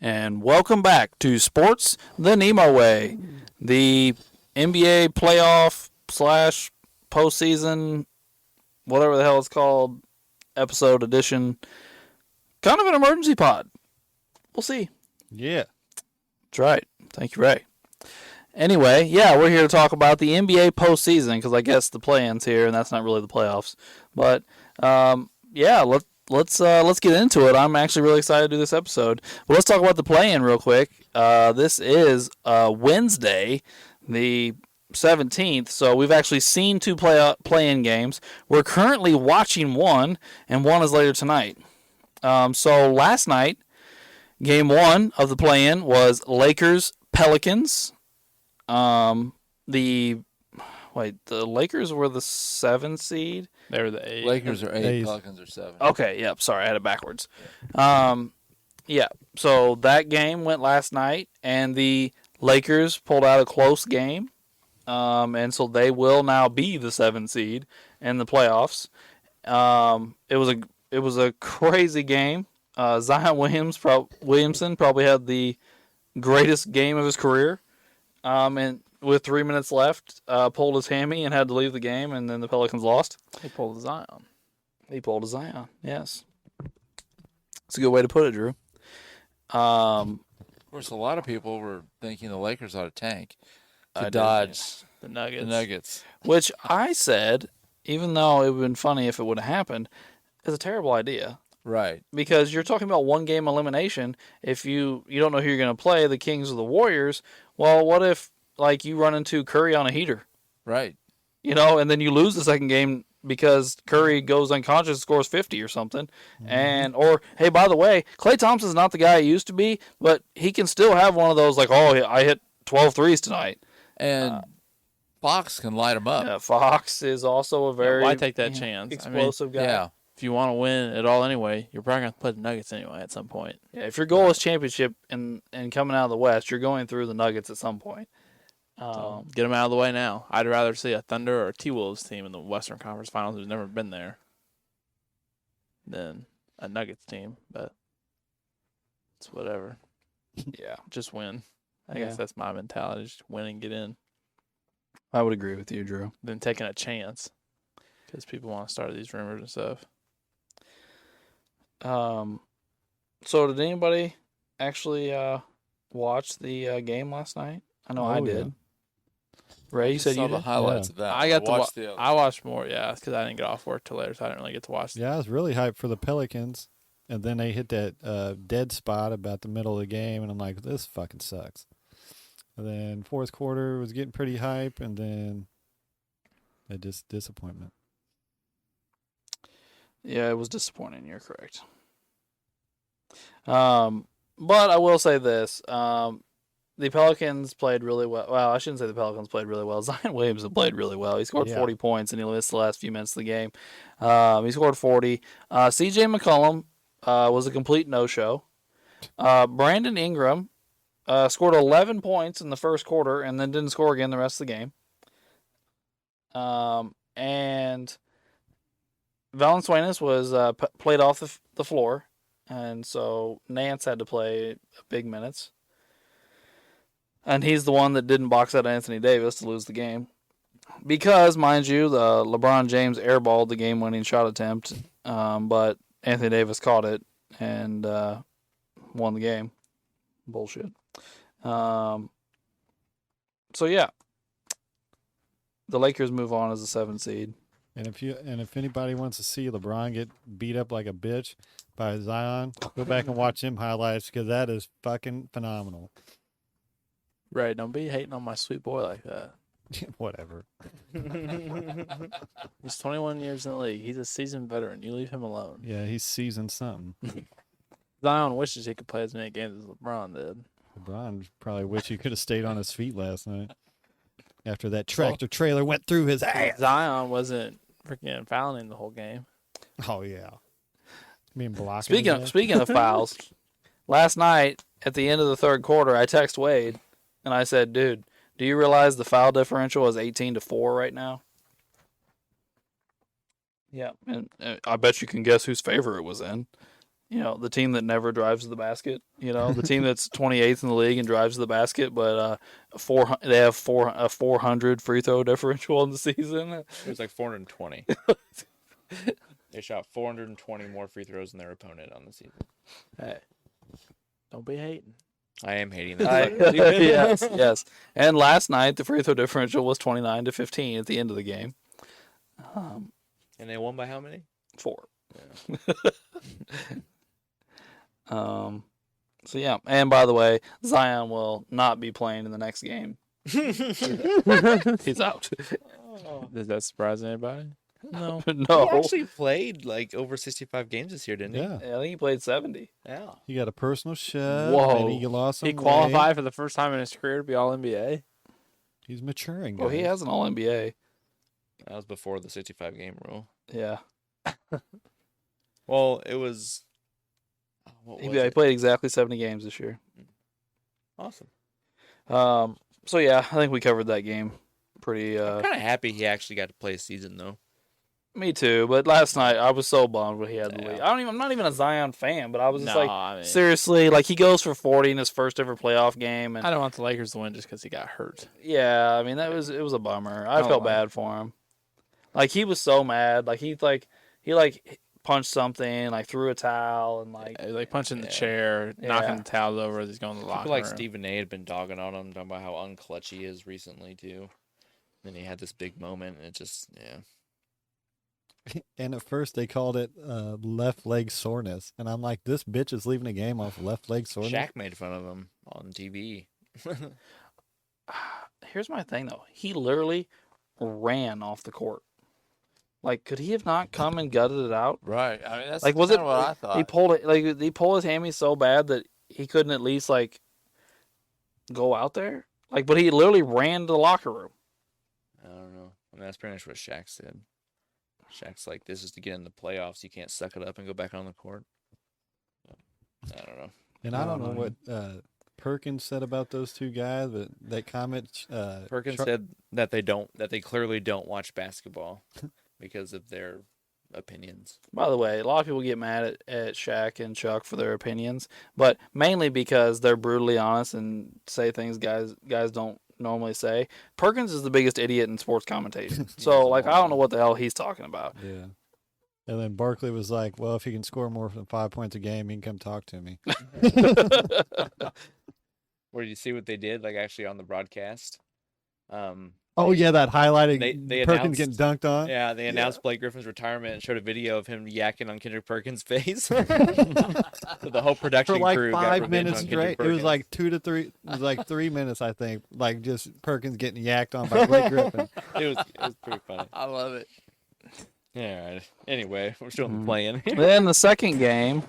And welcome back to Sports the NEMO Way, the NBA playoff slash postseason, whatever the hell it's called, episode edition. Kind of an emergency pod. We'll see. Yeah. That's right. Thank you, Ray. Anyway, yeah, we're here to talk about the NBA postseason because I guess the play-in's here, and that's not really the playoffs. But yeah, let's get into it. I'm actually really excited to do this episode. But let's talk about the play-in real quick. This is Wednesday, the 17th. So we've actually seen two play-in games. We're currently watching one, and one is later tonight. So last night, game one of the play-in was Lakers Pelicans. The Lakers were the 7 seed. They were the 8. Lakers are 8, A's. Pelicans are 7. Okay, yep. Sorry, I had it backwards. Yeah. So that game went last night, and the Lakers pulled out a close game, and so they will now be the 7 seed in the playoffs. It was a crazy game. Zion Williamson probably had the greatest game of his career. And with 3 minutes left, pulled his hammy and had to leave the game, and then the Pelicans lost. He pulled a Zion. He pulled a Zion, yes. It's a good way to put it, Drew. Of course, a lot of people were thinking the Lakers ought to tank to dodge The Nuggets. the Nuggets. Which I said, even though it would have been funny if it would have happened, is a terrible idea. Right. Because you're talking about one game elimination. If you don't know who you're going to play, the Kings or the Warriors, well, what if you run into Curry on a heater? Right. And then you lose the second game because Curry goes unconscious and scores 50 or something. Mm-hmm. Or hey, by the way, Klay Thompson's not the guy he used to be, but he can still have one of those I hit 12 threes tonight. And Fox can light them up. Yeah, Fox is also a very why take that chance? explosive guy. Yeah. If you want to win at all anyway, you're probably going to play the Nuggets anyway at some point. Yeah, if your goal is championship and coming out of the West, you're going through the Nuggets at some point. So get them out of the way now. I'd rather see a Thunder or a T-Wolves team in the Western Conference Finals who's never been there than a Nuggets team, but it's whatever. Yeah, Just win. I guess that's my mentality. Just win and get in. I would agree with you, Drew. Then taking a chance because people want to start these rumors and stuff. So did anybody actually watch the game last night? I know I did. Yeah. Ray, you said saw you the did? highlights of that. I got to watch I watched more, yeah, because I didn't get off work till later, so I didn't really get to watch. Yeah, I was really hyped for the Pelicans, and then they hit that dead spot about the middle of the game, and I'm like, this fucking sucks. And then fourth quarter was getting pretty hype, and then just disappointment. Yeah, it was disappointing. You're correct. But I will say this. The Pelicans played really well. Well, I shouldn't say the Pelicans played really well. Zion Williamson played really well. He scored 40 points, and he missed the last few minutes of the game. He scored 40. C.J. McCollum was a complete no-show. Brandon Ingram scored 11 points in the first quarter and then didn't score again the rest of the game. And Valanciunas was played off the floor, and so Nance had to play big minutes. And he's the one that didn't box out Anthony Davis to lose the game. Because, mind you, the LeBron James airballed the game-winning shot attempt, but Anthony Davis caught it and won the game. Bullshit. So, yeah. The Lakers move on as a 7 seed. And if anybody wants to see LeBron get beat up like a bitch by Zion, go back and watch him highlights because that is fucking phenomenal. Right, don't be hating on my sweet boy like that. Whatever. He's 21 years in the league. He's a seasoned veteran. You leave him alone. Yeah, he's seasoned something. Zion wishes he could play as many games as LeBron did. LeBron probably wish he could have stayed on his feet last night after that tractor trailer went through his ass. Zion wasn't freaking fouling him the whole game. Oh, yeah. I mean, blocking. Speaking of fouls, last night at the end of the third quarter, I text Wade and I said, "Dude, do you realize the foul differential is 18-4 right now?" Yeah, and I bet you can guess whose favor it was in. the team that never drives to the basket. The team that's 28th in the league and drives to the basket, but they have a 400 free throw differential in the season. It was like 420. They shot 420 more free throws than their opponent on the season. Hey, don't be hating. I am hating that. Yes. And last night the free throw differential was 29-15 at the end of the game. And they won by how many? 4. Yeah. So yeah, and by the way, Zion will not be playing in the next game. He's out. Does that surprise anybody? No. No. He actually played like over 65 games this year, didn't he? Yeah. I think he played 70. Yeah. He got a personal shove. Whoa. Maybe he lost some He weight. qualified for the first time in his career to be All NBA. He's maturing. Well, he guys. has an All NBA. That was before the 65 game rule. Yeah, Well, it was. What was he it? played exactly 70 games this year. Awesome. So yeah, I think we covered that game pretty. I'm kind of happy he actually got to play a season though. Me too. But last night I was so bummed when he had to Yeah. leave. I'm not even a Zion fan, but I was just No, like, I mean, seriously, like he goes for 40 in his first ever playoff game, and I don't want the Lakers to win just because he got hurt. yeah, I mean it was a bummer. I Oh, felt wow. bad for him. Like he was so mad. Like he punched something, like threw a towel, and Like punching the Yeah. chair, Yeah. knocking the towels over as he's going to the locker People like room. Stephen A. had been dogging on him, talking about how unclutch he is recently too. Then he had this big moment, and it just And at first they called it left leg soreness, and I'm like, this bitch is leaving a game off left leg soreness. Shaq made fun of him on TV. here's my thing though. He literally ran off the court. Like, could he have not come and gutted it out? Right. I mean, that's Like, was kinda it? what I thought. He pulled it. Like, he pulled his hammy so bad that he couldn't at least like go out there. Like, but he literally ran to the locker room. I don't know. I mean, that's pretty much what Shaq said. Shaq's like, this is to get in the playoffs. You can't suck it up and go back on the court. I don't know. And I don't know what Perkins said about those two guys, but that comment. Perkins said that they clearly don't watch basketball because of their opinions. By the way, a lot of people get mad at Shaq and Chuck for their opinions, but mainly because they're brutally honest and say things guys don't normally say. Perkins is the biggest idiot in sports commentation. So, like, I don't know what the hell he's talking about. Yeah. And then Barkley was like, well, if he can score more than 5 points a game, he can come talk to me. Where you see what they did, like actually on the broadcast. Oh, yeah, that highlighting They Perkins getting dunked on. Yeah, they announced Blake Griffin's retirement and showed a video of him yakking on Kendrick Perkins' face. So the whole production For like crew got 5 revenge minutes on Kendrick straight. It was Perkins. like 2 to 3. It was like 3 minutes, I think. Like just Perkins getting yacked on by Blake Griffin. it was pretty funny. I love it. Yeah. All right. Anyway, we're still playing. Then the second game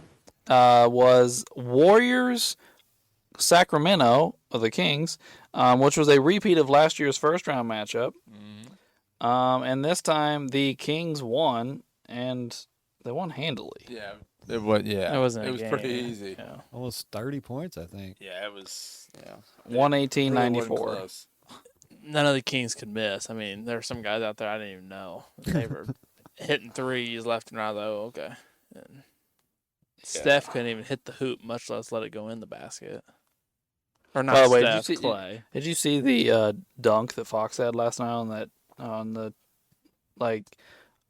was Warriors Sacramento of the Kings, which was a repeat of last year's first round matchup. And this time the Kings won, and they won handily. Yeah. It was. Yeah. It wasn't. It a was game. pretty easy. Yeah. Almost 30 points, I think. Yeah. It was. Yeah. 118-94. None of the Kings could miss. I mean, there are some guys out there I didn't even know. They were hitting threes left and right. Though, okay. And Steph couldn't even hit the hoop, much less let it go in the basket. Or not By the way, Steph, did you see- Clay. Did you see the dunk that Fox had last night on the like,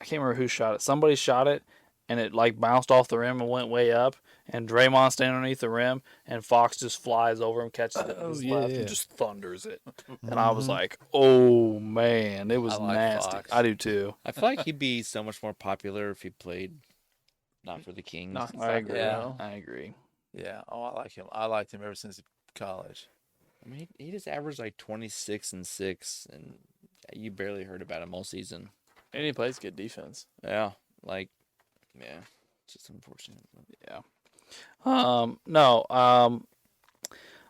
I can't remember who shot it. Somebody shot it, and it like bounced off the rim and went way up. And Draymond standing underneath the rim, and Fox just flies over him, catches it with his left, and just thunders it. And I was like, oh man, it was I like nasty. Fox. I do too. I feel like he'd be so much more popular if he played not for the Kings. Not I agree. Yeah. I agree. Yeah. Oh, I like him. I liked him ever since college. I mean, he just averaged like 26 and 6, and you barely heard about him all season. And he plays good defense. Yeah, it's just unfortunate. Yeah. No. I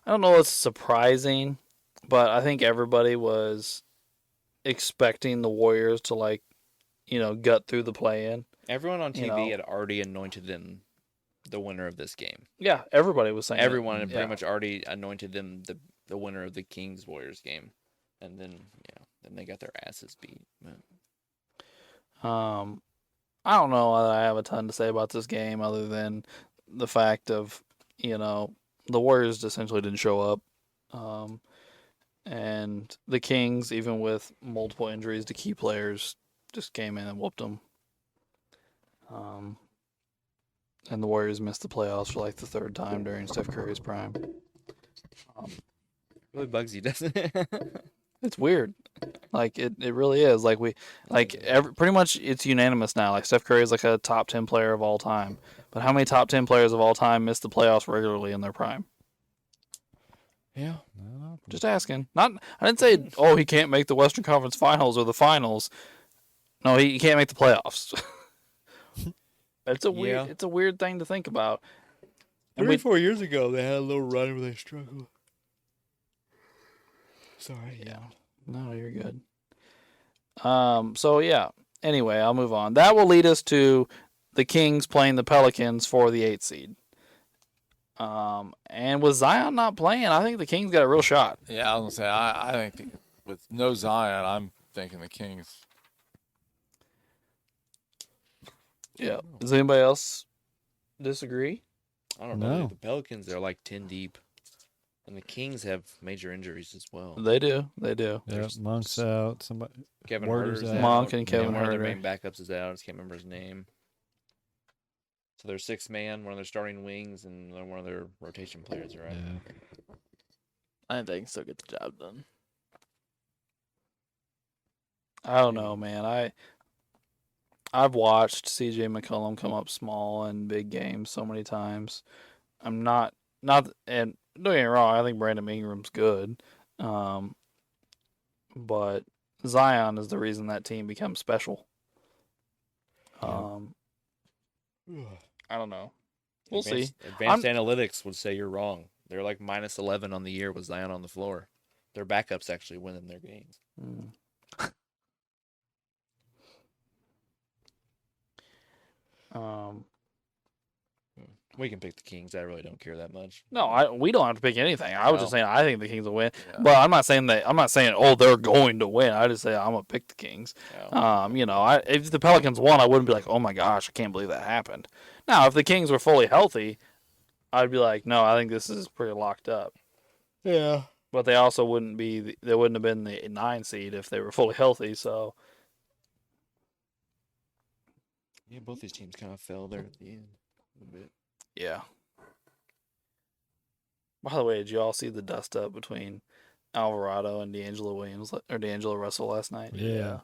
don't know. It's surprising, but I think everybody was expecting the Warriors to gut through the play-in. Everyone on You TV know. had already anointed them the winner of this game. Yeah, everybody was saying it. Everyone had Yeah. pretty much already anointed them the winner of the Kings Warriors game, and then then they got their asses beat. But I don't know that I have a ton to say about this game other than the fact of, the Warriors essentially didn't show up. And the Kings, even with multiple injuries to key players, just came in and whooped them. And the Warriors missed the playoffs for like the third time during Steph Curry's prime. Really bugs you, doesn't it? It's weird. Like it really is. Like pretty much it's unanimous now. Like Steph Curry is like a top 10 player of all time. But how many top 10 players of all time miss the playoffs regularly in their prime? Yeah. Just asking. I didn't say he can't make the Western Conference Finals or the finals. No, he can't make the playoffs. It's a weird thing to think about. 4 years ago, they had a little run where they struggled. Sorry. Yeah. No, you're good. So yeah. Anyway, I'll move on. That will lead us to the Kings playing the Pelicans for the 8th seed. And with Zion not playing, I think the Kings got a real shot. Yeah, I was gonna say I think with no Zion, I'm thinking the Kings. Yeah. Does anybody else disagree? I don't know. No. The Pelicans, they're like 10 deep. And the Kings have major injuries as well. They do. Yeah, Monk's out. Somebody. Kevin Huerter's Huerter's out. out. Monk and Kevin One of Huerter. their main backups is out. I just can't remember his name. So they're 6-man, one of their starting wings, and one of their rotation players are out. Yeah. I think they can still get the job done. I don't know, man. I've watched CJ McCollum come up small in big games so many times. I'm not and don't get me wrong, I think Brandon Ingram's good. But Zion is the reason that team becomes special. I don't know. We'll see. Advanced analytics would say you're wrong. They're like minus 11 on the year with Zion on the floor. Their backups actually winning their games. We can pick the Kings. I really don't care that much. No, we don't have to pick anything. I was just No. saying I think the Kings will win. Yeah. But I'm not saying they're going to win. I just say I'm gonna pick the Kings. Yeah. If the Pelicans won, I wouldn't be like, oh my gosh, I can't believe that happened. Now, if the Kings were fully healthy, I'd be like, no, I think this is pretty locked up. Yeah. But they also wouldn't be. They wouldn't have been the 9 seed if they were fully healthy. So Yeah, both these teams kind of fell there at the end a little bit. yeah. By the way, did you all see the dust up between Alvarado and D'Angelo Russell last night? Yeah.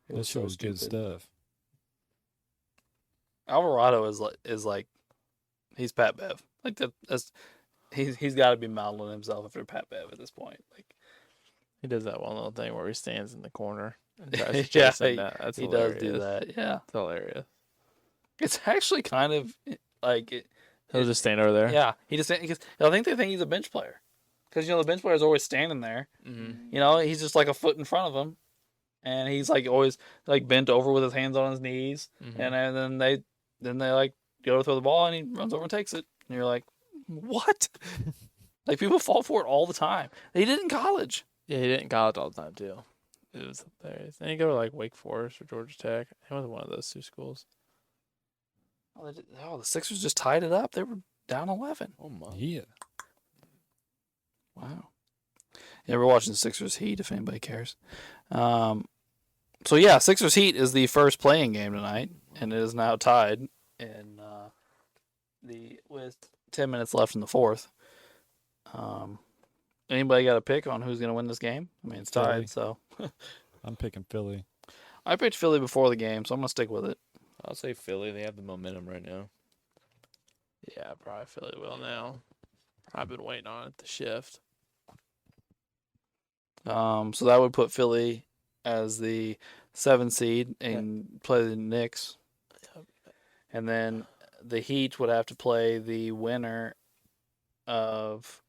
It That was shit so was good stupid. stuff. Alvarado is like he's Pat Bev. Like that's he's got to be modeling himself after Pat Bev at this point. Like He does that one little thing where he stands in the corner and tries to yeah, chase him down. That's he does hilarious. do that. Yeah, It's hilarious. it's actually kind of like He'll just stand over there. yeah. He just because I think they think he's a bench player because the bench player is always standing there. Mm-hmm. He's just like a foot in front of him, and he's like always like bent over with his hands on his knees, Mm-hmm. and then they like go to throw the ball, and he runs over and takes it, and you're like, what? Like people fall for it all the time. They did in college. Yeah, he did in college all the time too. It was hilarious. And he go to like Wake Forest or Georgia Tech. He went to one of those 2 schools. Oh, the Sixers just tied it up. They were down 11. Oh, my. Yeah. Wow. Yeah, we're watching Sixers Heat if anybody cares. So yeah, Sixers Heat is the first playing game tonight, and it is now tied in with 10 minutes left in the fourth. Anybody got a pick on who's going to win this game? I mean, it's Philly. tied, so I'm picking Philly. I picked Philly before the game, so I'm going to stick with it. I'll say Philly. They have the momentum right now. Yeah, probably Philly will now. I've been waiting on it to shift. So that would put Philly as the 7 seed and play the Knicks. And then the Heat would have to play the winner of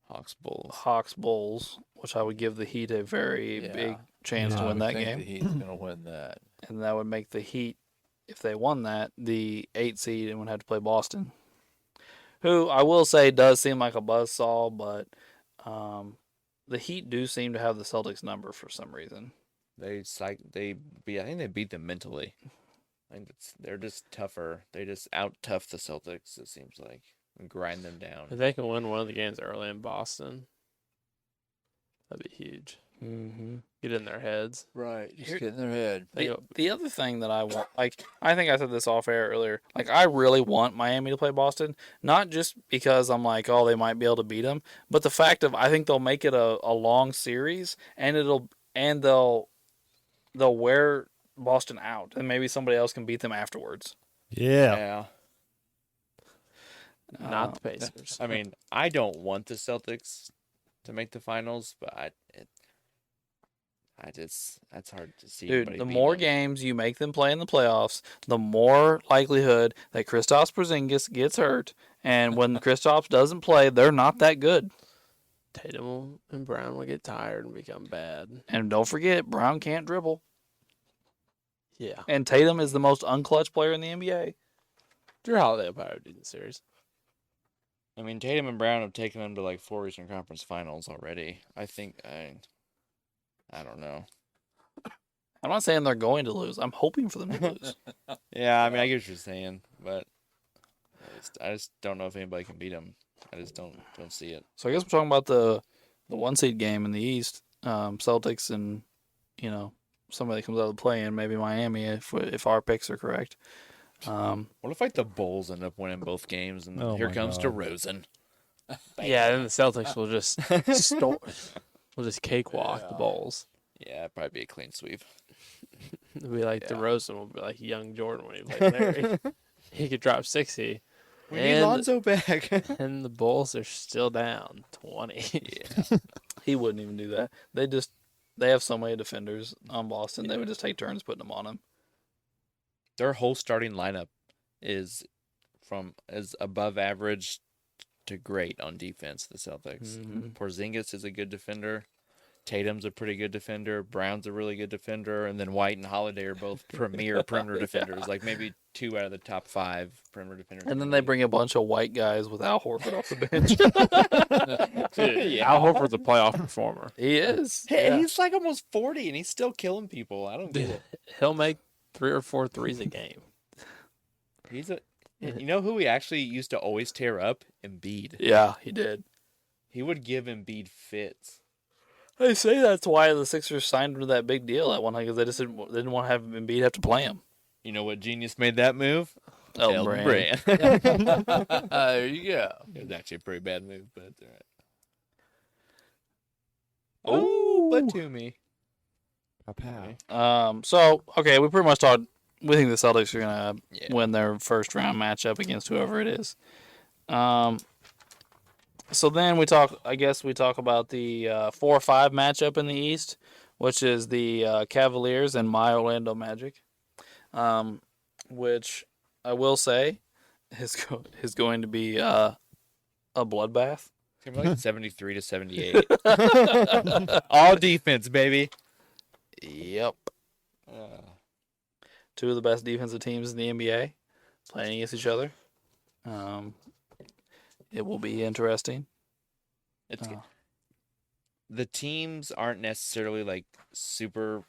Hawks Bulls, which I would give the Heat a very Yeah. big chance Yeah, to I win would that think game. The Heat's gonna win that. And that would make the Heat, if they won that, the 8 seed and would have to play Boston, who I will say does seem like a buzzsaw, but the Heat do seem to have the Celtics number for some reason. I think they beat them mentally. think they're just tougher. They just out tough the Celtics. It seems like and grind them down. If they can win one of the games early in Boston, that'd be huge. Mm-hmm. Get in their heads. Right. Just get in their head. The other thing that I want, like, I think I said this off air earlier, like, I really want Miami to play Boston, not just because I'm like, oh, they might be able to beat them, but the fact of I think they'll make it a long series, and they'll wear Boston out, and maybe somebody else can beat them afterwards. Yeah. Not the Pacers. I mean, I don't want the Celtics to make the finals, but that's hard to see. Dude, the more games you make them play in the playoffs, the more likelihood that Kristaps Porzingis gets hurt. And when Kristaps doesn't play, they're not that good. Tatum and Brown will get tired and become bad. And don't forget, Brown can't dribble. Yeah. And Tatum is the most unclutch player in the NBA. Drew Holiday will probably do the series. I mean, Tatum and Brown have taken them to like 4 Eastern Conference Finals already. I think I don't know. I'm not saying they're going to lose. I'm hoping for them to lose. Yeah, I mean, I get what you're saying, but I just don't know if anybody can beat them. I just don't see it. So I guess we're talking about the 1-seed game in the East. Celtics and, somebody comes out of the play-in, maybe Miami if our picks are correct. What if like the Bulls end up winning both games and Oh here my comes God. DeRozan? Yeah, then the Celtics will just we'll just cakewalk the Bulls. Yeah, it'd probably be a clean sweep. It'll be like DeRozan will be like young Jordan when he played Larry. He could drop 60. We need Lonzo back. And the Bulls are still down 20. Yeah. He wouldn't even do that. They have so many defenders on Boston. They would just take turns putting them on him. Their whole starting lineup is above average to great on defense. The Celtics. Mhm. Porzingis is a good defender. Tatum's a pretty good defender. Brown's a really good defender, and then White and Holiday are both premier perimeter defenders. Like maybe 2 out of the top 5 perimeter defenders. And then they bring a bunch of white guys with Al Horford off the bench. Dude, Yeah. Al Horford's a playoff performer. He is. Hey, Yeah. he's like almost 40, and he's still killing people. I don't get it. He'll make 3 or 4 threes a game. You know who he actually used to always tear up? Embiid. Yeah, he did. He would give Embiid fits. They say that's why the Sixers signed him to that big deal at one time because they didn't want to have Embiid have to play him. You know what genius made that move? Elton Brand. There you go. It was actually a pretty bad move, but it's all right. Ooh. But to me. So okay, we pretty much talked. We think the Celtics are gonna Yeah. win their first round matchup against whoever it is. So then we talk. I guess we talk about the 4-5 matchup in the East, which is the Cavaliers and my Orlando Magic, which I will say is going to be a bloodbath. It's gonna be like 73 to 78. All defense, baby. Yep. Two of the best defensive teams in the NBA playing against each other. It will be interesting. It's the teams aren't necessarily like super.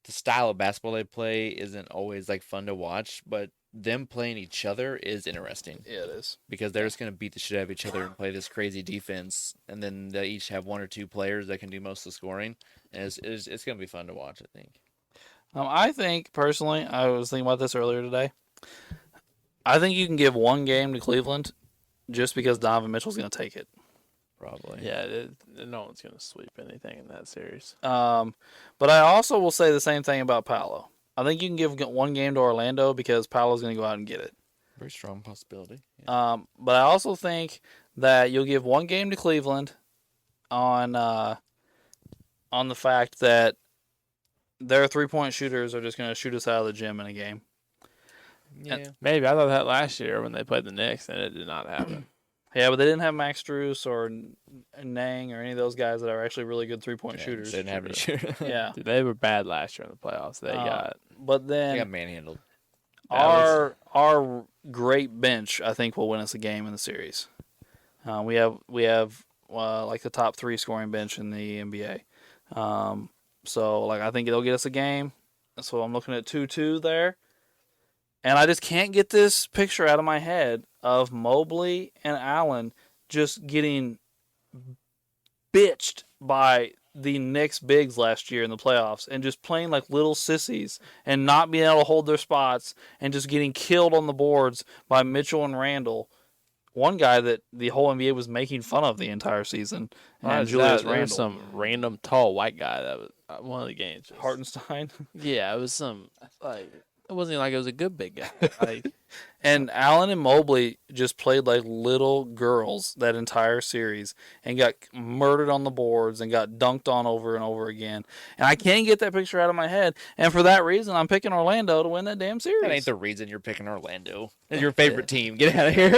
The style of basketball they play isn't always like fun to watch, but them playing each other is interesting Yeah, it is. because they're just gonna beat the shit out of each other and play this crazy defense, and then they each have 1 or 2 players that can do most of the scoring, and it's gonna be fun to watch. I think. I think personally, I was thinking about this earlier today. I think you can give one game to Cleveland, just because Donovan Mitchell's going to take it. Probably. Yeah, no one's going to sweep anything in that series. But I also will say the same thing about Paolo. I think you can give one game to Orlando because Paolo's going to go out and get it. Very strong possibility. Yeah. But I also think that you'll give one game to Cleveland on the fact that their 3-point shooters are just going to shoot us out of the gym in a game. Yeah. Maybe. I thought that last year when they played the Knicks, and it did not happen. Yeah, but they didn't have Max Strus or Nang or any of those guys that are actually really good 3-point shooters. They didn't have any shooters. Yeah. Dude, they were bad last year in the playoffs. They got But then They got manhandled. our great bench, I think, will win us a game in the series. We have like the top 3 scoring bench in the NBA. So like I think it'll get us a game. So I'm looking at 2-2 there. And I just can't get this picture out of my head of Mobley and Allen just getting bitched by the Knicks bigs last year in the playoffs and just playing like little sissies and not being able to hold their spots and just getting killed on the boards by Mitchell and Randall. One guy that the whole NBA was making fun of the entire season, and Julius There was Randle. some random tall white guy that was one of the games. Hartenstein. Yeah, it was some like it wasn't even like it was a good big guy. Like And Allen and Mobley just played like little girls that entire series and got murdered on the boards and got dunked on over and over again. And I can't get that picture out of my head. And for that reason, I'm picking Orlando to win that damn series. That ain't the reason you're picking Orlando. It's your favorite team. Get out of here.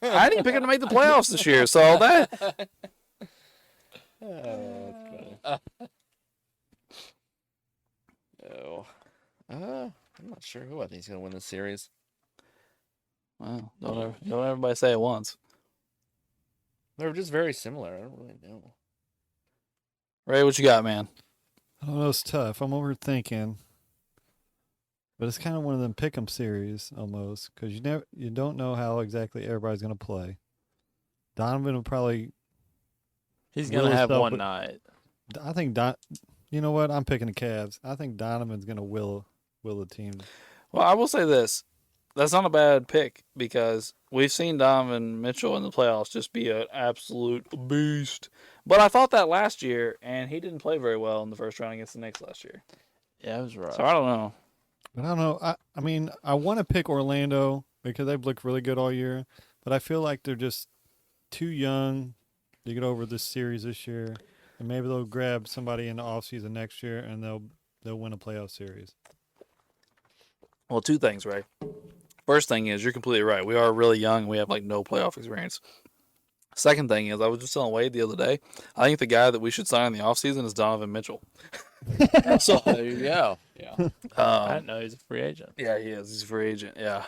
I didn't pick them to make the playoffs this year, so that. I'm not sure who I think is going to win this series. Well, don't everybody say it once. They're just very similar. I don't really know. Ray, what you got, man? I don't know. It's tough. I'm overthinking, but it's kind of one of them pick'em series almost because you don't know how exactly everybody's going to play. Donovan will probably. he's gonna Will have himself one with- night. I think You know what? I'm picking the Cavs. I think Donovan's going to will the team. Well, I will say this. That's not a bad pick because we've seen Donovan Mitchell in the playoffs just be an absolute beast. But I thought that last year, and he didn't play very well in the first round against the Knicks last year. Yeah, it was rough. So I don't know. But I don't know. I mean, I want to pick Orlando because they've looked really good all year, but I feel like they're just too young to get over this series this year. And maybe they'll grab somebody in the offseason next year and they'll win a playoff series. Well, two things, Ray. First thing is, you're completely right. We are really young and we have like no playoff experience. Second thing is, I was just telling Wade the other day, I think the guy that we should sign in the offseason is Donovan Mitchell. So There you go. Yeah. I didn't know he was a free agent. Yeah, he is. He's a free agent. Yeah.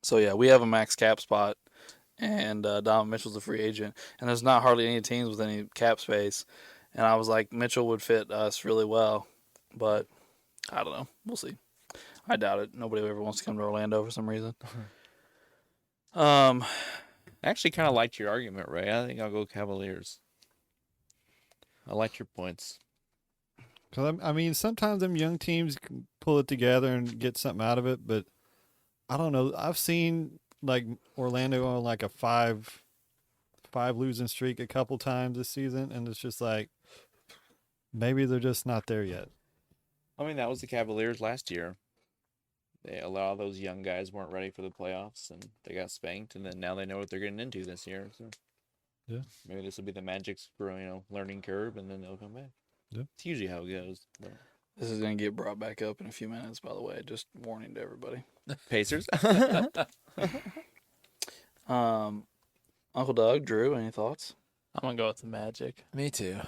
So yeah, we have a max cap spot, and Donovan Mitchell's a free agent, and there's not hardly any teams with any cap space. And I was like, Mitchell would fit us really well, but I don't know. We'll see. I doubt it. Nobody ever wants to come to Orlando for some reason. I actually kind of liked your argument, Ray. I think I'll go Cavaliers. I liked your points. Because, I mean, sometimes them young teams can pull it together and get something out of it, but I don't know. I've seen, like, Orlando on, like, a five losing streak a couple times this season, and it's just like maybe they're just not there yet. I mean, that was the Cavaliers last year. A lot of those young guys weren't ready for the playoffs, and they got spanked, and then now they know what they're getting into this year. So, yeah, maybe this will be the Magic's learning curve, and then they'll come back. Yeah, it's usually how it goes. But... This is going to get brought back up in a few minutes, by the way. Just warning to everybody. Pacers. Uncle Doug, Drew, any thoughts? I'm gonna go with the Magic. Me too.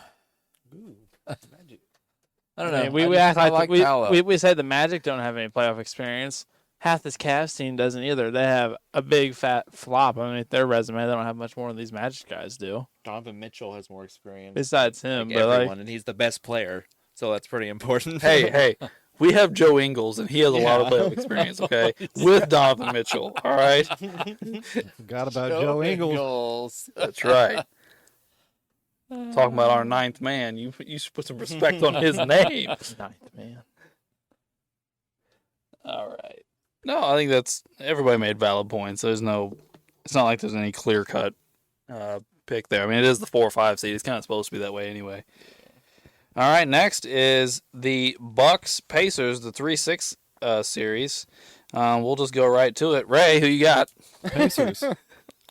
Ooh, Magic. I don't I know. mean, we act like Paolo. we say the Magic don't have any playoff experience. Half this Cavs team doesn't either. They have a big fat flop. I mean, their resume, they don't have much more than these Magic guys do. Donovan Mitchell has more experience. Besides him, like but everyone, and he's the best player, so that's pretty important. Hey, we have Joe Ingles, and he has a lot of playoff experience, okay? With Donovan Mitchell, all right? Forgot about Joe Ingles. That's right. Talking about our ninth man, you should put some respect on his name. Ninth man. All right. No, I think that's everybody made valid points. It's not like there's any clear cut pick there. I mean, it is the 4 or 5 seed. It's kind of supposed to be that way anyway. All right, next is the Bucks Pacers, the 3-6 series. We'll just go right to it. Ray, who you got? Pacers.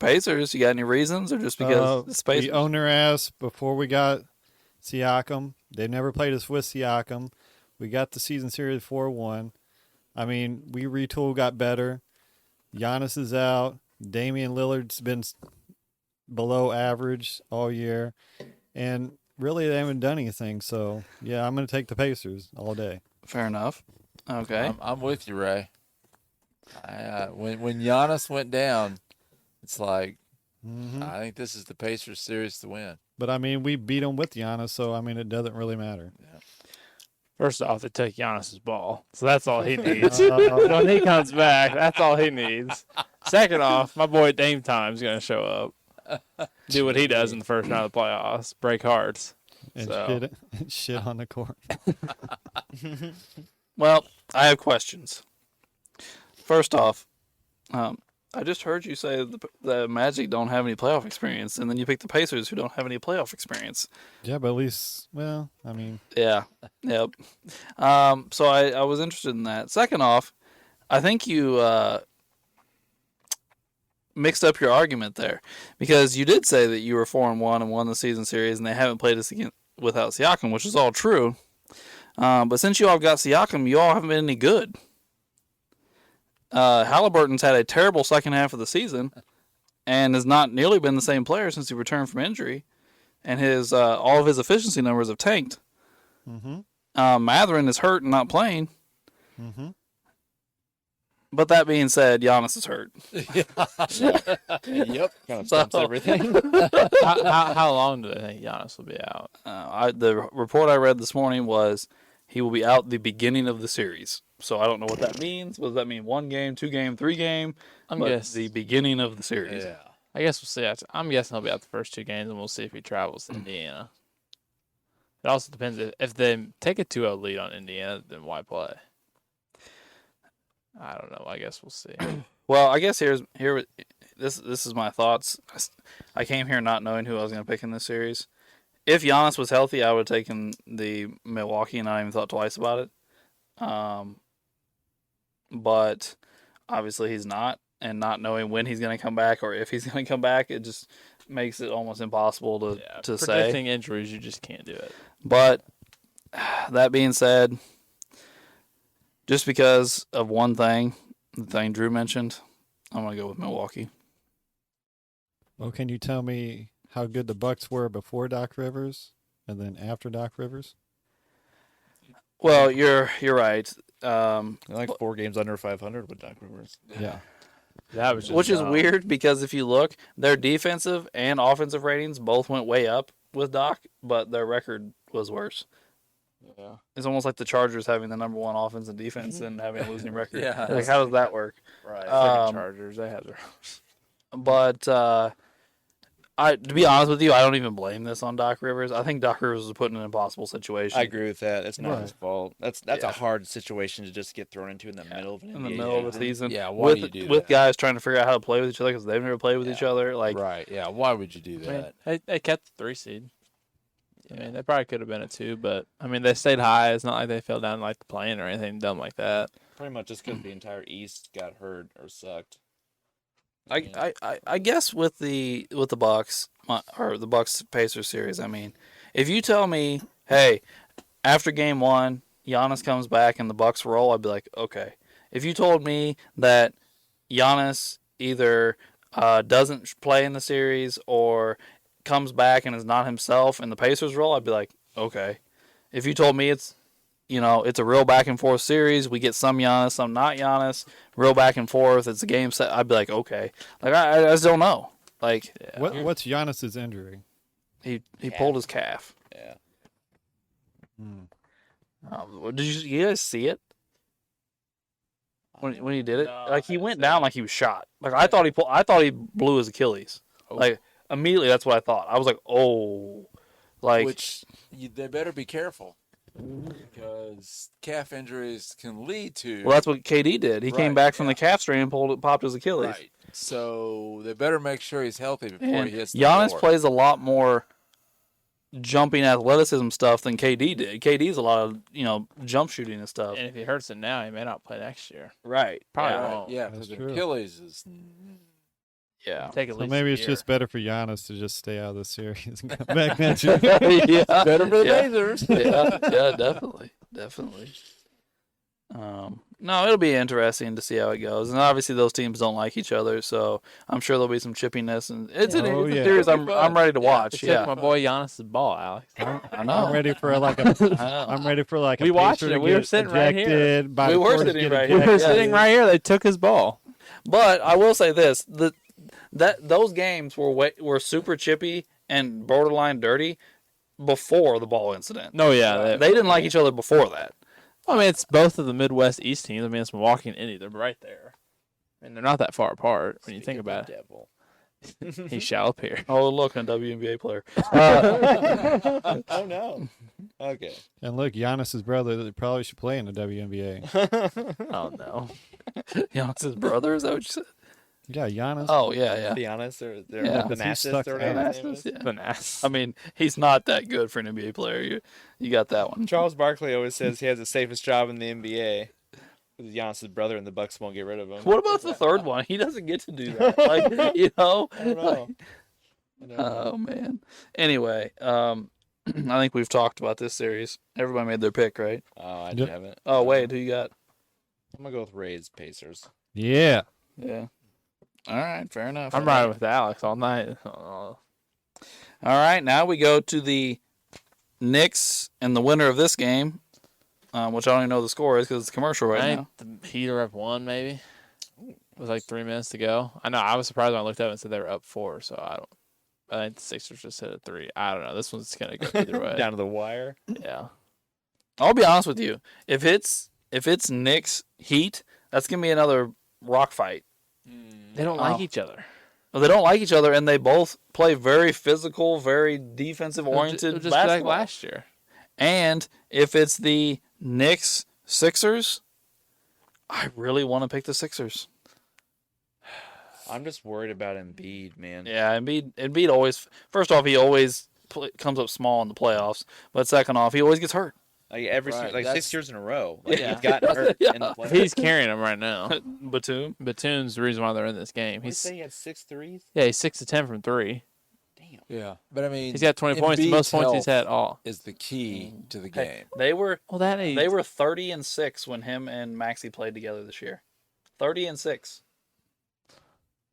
Pacers. You got any reasons, or just because it's Pacers? We own their ass before we got Siakam. They've never played us with Siakam. We got the season series 4-1. I mean, we retooled, got better. Giannis is out. Damian Lillard's been below average all year. And really, they haven't done anything. So, yeah, I'm going to take the Pacers all day. Fair enough. Okay. I'm with you, Ray. When Giannis went down, it's like I think this is the Pacers series to win. But, I mean, we beat them with Giannis, so, I mean, it doesn't really matter. Yeah. First off, they took Giannis's ball, so that's all he needs. When he comes back, that's all he needs. Second off, my boy Dame Time's going to show up, do what he does in the first round of the playoffs, break hearts. And So. shit on the court. Well, I have questions. First off, I just heard you say the Magic don't have any playoff experience, and then you picked the Pacers who don't have any playoff experience. Yeah, but at least, well, I mean, Yeah. Yep. So I was interested in that. Second off, I think you mixed up your argument there, because you did say that you were 4-1 and won the season series, and they haven't played us again without Siakam, which is all true. But since you all got Siakam, you all haven't been any good. Halliburton's had a terrible second half of the season and has not nearly been the same player since he returned from injury, and his all of his efficiency numbers have tanked. Mathurin is hurt and not playing. But that being said, Giannis is hurt. Yep. Kind of stumps everything. How long do they think Giannis will be out? The report I read this morning was he will be out the beginning of the series. So I don't know what that means. What does that mean? 1 game, 2 game, 3 game? I'm But guessing. the beginning of the series. Yeah. I guess we'll see. I'm guessing he'll be out the first 2 games, and we'll see if he travels to Indiana. It also depends if they take a 2-0 lead on Indiana, then why play? I don't know. I guess we'll see. Well, I guess this is my thoughts. I came here not knowing who I was going to pick in this series. If Giannis was healthy, I would have taken the Milwaukee, and I even thought twice about it. But obviously he's not, and not knowing when he's going to come back or if he's going to come back, it just makes it almost impossible to say. Predicting injuries, you just can't do it. But that being said, just because of one thing, the thing Drew mentioned, I'm going to go with Milwaukee. well, can you tell me how good the Bucks were before Doc Rivers and then after Doc Rivers? Well, you're right. Like 4 games under 500 with Doc Rivers. Yeah. That was just Which is dumb. weird because if you look, their defensive and offensive ratings both went way up with Doc, but their record was worse. Yeah. It's almost like the Chargers having the number 1 offense and defense and having a losing record. Yeah. Like, how does that work? Right. Freaking Chargers, they had their. But to be honest with you, I don't even blame this on Doc Rivers. I think Doc Rivers was put in an impossible situation. I agree with that. It's not Right. his fault. That's Yeah. a hard situation to just get thrown into in the middle of an in the NBA middle of the season. season. Yeah, why with, do you do with that? guys trying to figure out how to play with each other because they've never played with each Yeah. other. Like, Right. Yeah. Why would you do I mean, that? they kept the 3 seed. I mean, they probably could have been a 2, but I mean, they stayed high. It's not like they fell down like the plane or anything dumb like that. Pretty much just because the entire East got hurt or sucked. I guess with the Bucks or the Bucks Pacers series, I mean, if you tell me, hey, after game 1, Giannis comes back and the Bucks roll, I'd be like, okay. If you told me that Giannis either doesn't play in the series or comes back and is not himself and the Pacers roll, I'd be like, okay. If you told me it's a real back and forth series, we get some Giannis, some not Giannis, real back and forth, it's a game set, I'd be like, okay. Like, I just don't know. Like, What's Giannis's injury? he pulled his calf. Yeah. Did you guys see it? When he did it? No, Like, I he didn't went see down it. like he was shot. Like, I thought he blew his Achilles. Oh. Like, immediately that's what I thought. I was like, oh. Like, Which they better be careful because calf injuries can lead to. well, that's what KD did. He came Right, back from the yeah. calf strain and popped his Achilles. Right. So they better make sure he's healthy before And he hits the Giannis floor. plays a lot more jumping athleticism stuff than KD did. KD's a lot of, jump shooting and stuff. And if he hurts it now, he may not play next year. Right. Probably Yeah. won't. Yeah, That's because true. Achilles is. Yeah. Take at So least maybe a it's year. just better for Giannis to just stay out of the series and come back next year. yeah. Better for the Yeah. Blazers. yeah, definitely. No, it'll be interesting to see how it goes, and obviously those teams don't like each other, so I'm sure there'll be some chippiness, and it's a series It'll be fun. I'm ready to Yeah. watch. They Yeah, took my boy Giannis's ball, Alex. I know. I'm ready for like a. I know. I'm ready for like a. We watched Pacer it. to We were get sitting right here. ejected by We the were Force sitting get right We here. were ejected. sitting right here. They took his ball. But I will say this: those games were super chippy and borderline dirty, before the ball incident. No, yeah. They didn't like each other before that. I mean, it's both of the Midwest East teams. I mean, it's Milwaukee and Indy. They're right there. And they're not that far apart when you think about it. Devil. He shall appear. Oh, look, a WNBA player. Oh no. Okay. And look, Giannis's brother that probably should play in the WNBA. Oh, no. Giannis's brother, is that what you said? Yeah, Giannis. Oh, yeah. Be honest, or they're Yeah. the He Nassus sucks or whatever his name ass. is. Yeah. Finesse. I mean, he's not that good for an NBA player. You got that one. Charles Barkley always says he has the safest job in the NBA. Because Giannis's brother and the Bucks won't get rid of him. What about the third one? He doesn't get to do that. Like, you know? I don't know. Oh, man. Anyway, I think we've talked about this series. Everybody made their pick, right? Oh, I Yep. haven't. Oh, wait, who you got? I'm gonna go with Rays Pacers. Yeah. Yeah. All right, fair enough. I'm riding with Alex all night. Oh. All right, now we go to the Knicks and the winner of this game, which I don't even know the score is because it's commercial right I now. think the Heat are up 1, maybe. It was like 3 minutes to go. I know. I was surprised when I looked up and said they were up 4, so I think the Sixers just hit a 3. I don't know. This one's going to go either way. Down to the wire. Yeah. I'll be honest with you. If it's Knicks Heat, that's gonna be another rock fight. They don't like each other. Well, they don't like each other, and they both play very physical, very defensive oriented Just like basketball. last year. And if it's the Knicks Sixers, I really want to pick the Sixers. I'm just worried about Embiid, man. Yeah, Embiid always. First off, he always comes up small in the playoffs, but second off, he always gets hurt. Like every Right, like that's- 6 years in a row. Like Yeah. he's gotten hurt in the playoffs. He's carrying them right now. Batum. Batum's the reason why they're in this game. He He's say he had 6 threes. Yeah, he's 6 to 10 from 3. Damn. Yeah, but I mean, He's got 20 points. The Embiid's most points he's health had all. is the key to the Hey, game. they were Well, that ain't. they were 30-6 when him and Maxey played together this year. 30-6.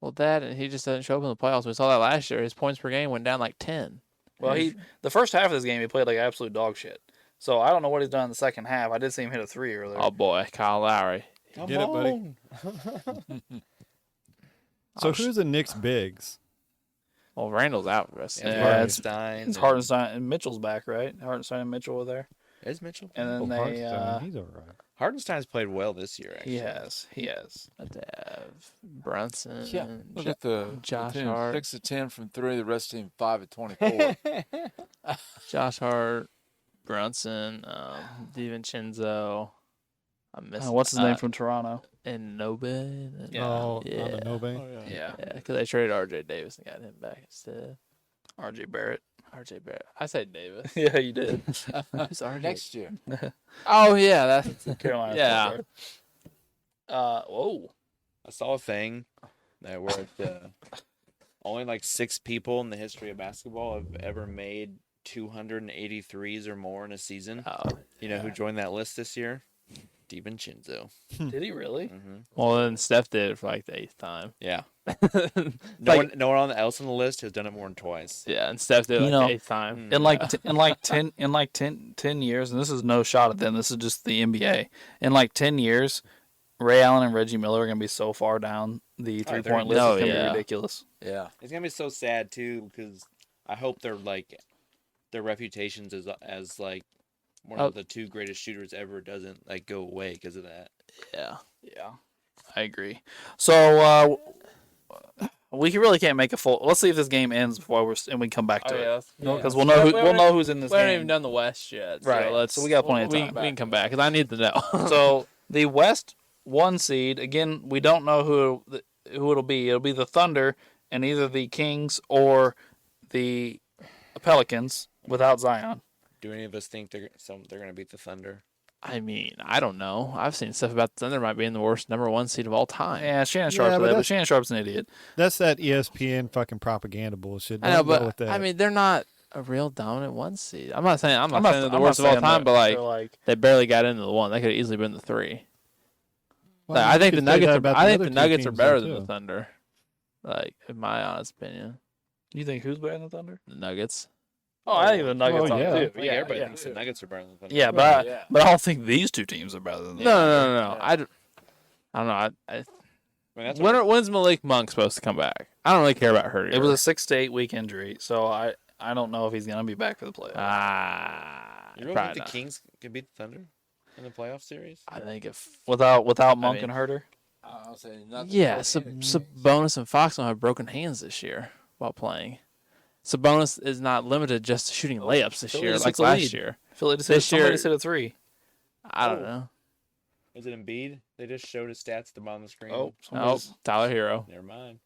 Well, that and he just doesn't show up in the playoffs. We saw that last year. His points per game went down like 10. Well, the first half of this game he played like absolute dog shit. So I don't know what he's done in the second half. I did see him hit a 3 earlier. Oh boy, Kyle Lowry. Come Get it, buddy. on. So who's the Knicks bigs? Well, Randall's out for the rest of the Yeah, year. Hartenstein. It's Hartenstein and Mitchell's back, right? Hartenstein and Mitchell were there, Is Mitchell? and then Oh, they Hartenstein, he's all right. Hartenstein's played well this year. Actually, he has. Dev, Brunson. Yeah, look at the Josh team, Hart. 6 of 10 from 3. The rest team 5 of 24. Josh Hart, Brunson, DiVincenzo. I'm missing. What's his name from Toronto? And Nobin. Yeah. Oh, Yeah. on the Nobe. Yeah, Yeah, because they traded R.J. Davis and got him back instead. R.J. Barrett. R.J. Barrett. I said Davis. Yeah, you did. Who's R.J.? Next year. Oh yeah, that's Carolina. Yeah. point guard. Whoa. I saw a thing that where only like 6 people in the history of basketball have ever made 283s or more in a season. oh. You know who joined that list this year? DiVincenzo. Did he really? Mm-hmm. Well, then Steph did it for like the 8th time. Yeah. Like- No one else on the list has done it more than twice. Yeah, and Steph did it You like know, the 8th time. In like 10 years, and this is no shot at them. This is just the NBA. In like 10 years, Ray Allen and Reggie Miller are gonna be so far down the they're- 3-point list. Oh, It's gonna yeah. be ridiculous. Yeah. It's gonna be so sad too because I hope they're like their reputations as like one of the 2 greatest shooters ever doesn't like go away because of that. Yeah. Yeah, I agree. So we really can't make a full. Let's see if this game ends before and we come back to it because we'll know who's in this We haven't game. even done the West yet. Right, so we got plenty of we, time. We can come back because I need to know. So the West 1 seed again. We don't know who it'll be. It'll be the Thunder and either the Kings or the Pelicans without Zion. Do any of us think they're gonna beat the Thunder? I mean, I don't know. I've seen stuff about the Thunder might be in the worst number 1 seed of all time. Yeah, Shannon Sharp's but there, but that's- Shannon Sharp's an idiot. That's that ESPN fucking propaganda bullshit. I know, Don't go but with that. I mean, they're not a real dominant 1 seed. I'm not saying they're the I'm worst of not all saying time, that but like they're like they barely got into the 1. They could have easily been the 3. Well, Like, I you think the could say Nuggets that are. about I the think other the two Nuggets are teams, better though, than the too. Thunder. Like, in my honest opinion, you think who's better than the Thunder? the Nuggets. Oh, I think the Nuggets Oh, are yeah. too. I think Yeah, everybody yeah. thinks the Nuggets are better than the Thunder. Yeah, but I don't think these 2 teams are better than them. No. I don't know. I mean, When's Malik Monk supposed to come back? I don't really care about hurt. It was a 6 to 8 week injury, so I don't know if he's gonna be back for the playoffs. You really think probably the not. Kings can beat the Thunder in the playoff series? I think if without Monk mean- and Herter. I'll say nothing. yeah, Sabonis and Fox don't have broken hands this year while playing. Sabonis is not limited just to shooting layups this Philly year just like took the last lead. year. Philly just This somebody year- hit a 3. I don't know. Is it Embiid? They just showed his stats at the bottom of the screen. Oh, somebody's- Tyler Hero. Never mind.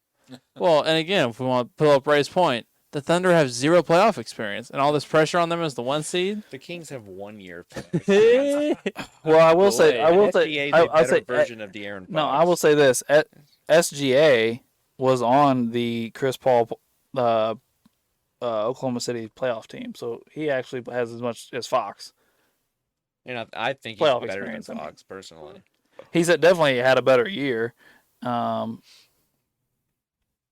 Well, and again, if we want to pull up Ray's point, the Thunder have 0 playoff experience, and all this pressure on them as the 1 seed. The Kings have 1 year. Well, I will say, SGA is a I'll better say, version of De'Aaron Fox. no, I will say this: SGA was on the Chris Paul, Oklahoma City playoff team, so he actually has as much as Fox. And I think he's Playoff better than experience, I mean. Fox, personally. He's definitely had a better year.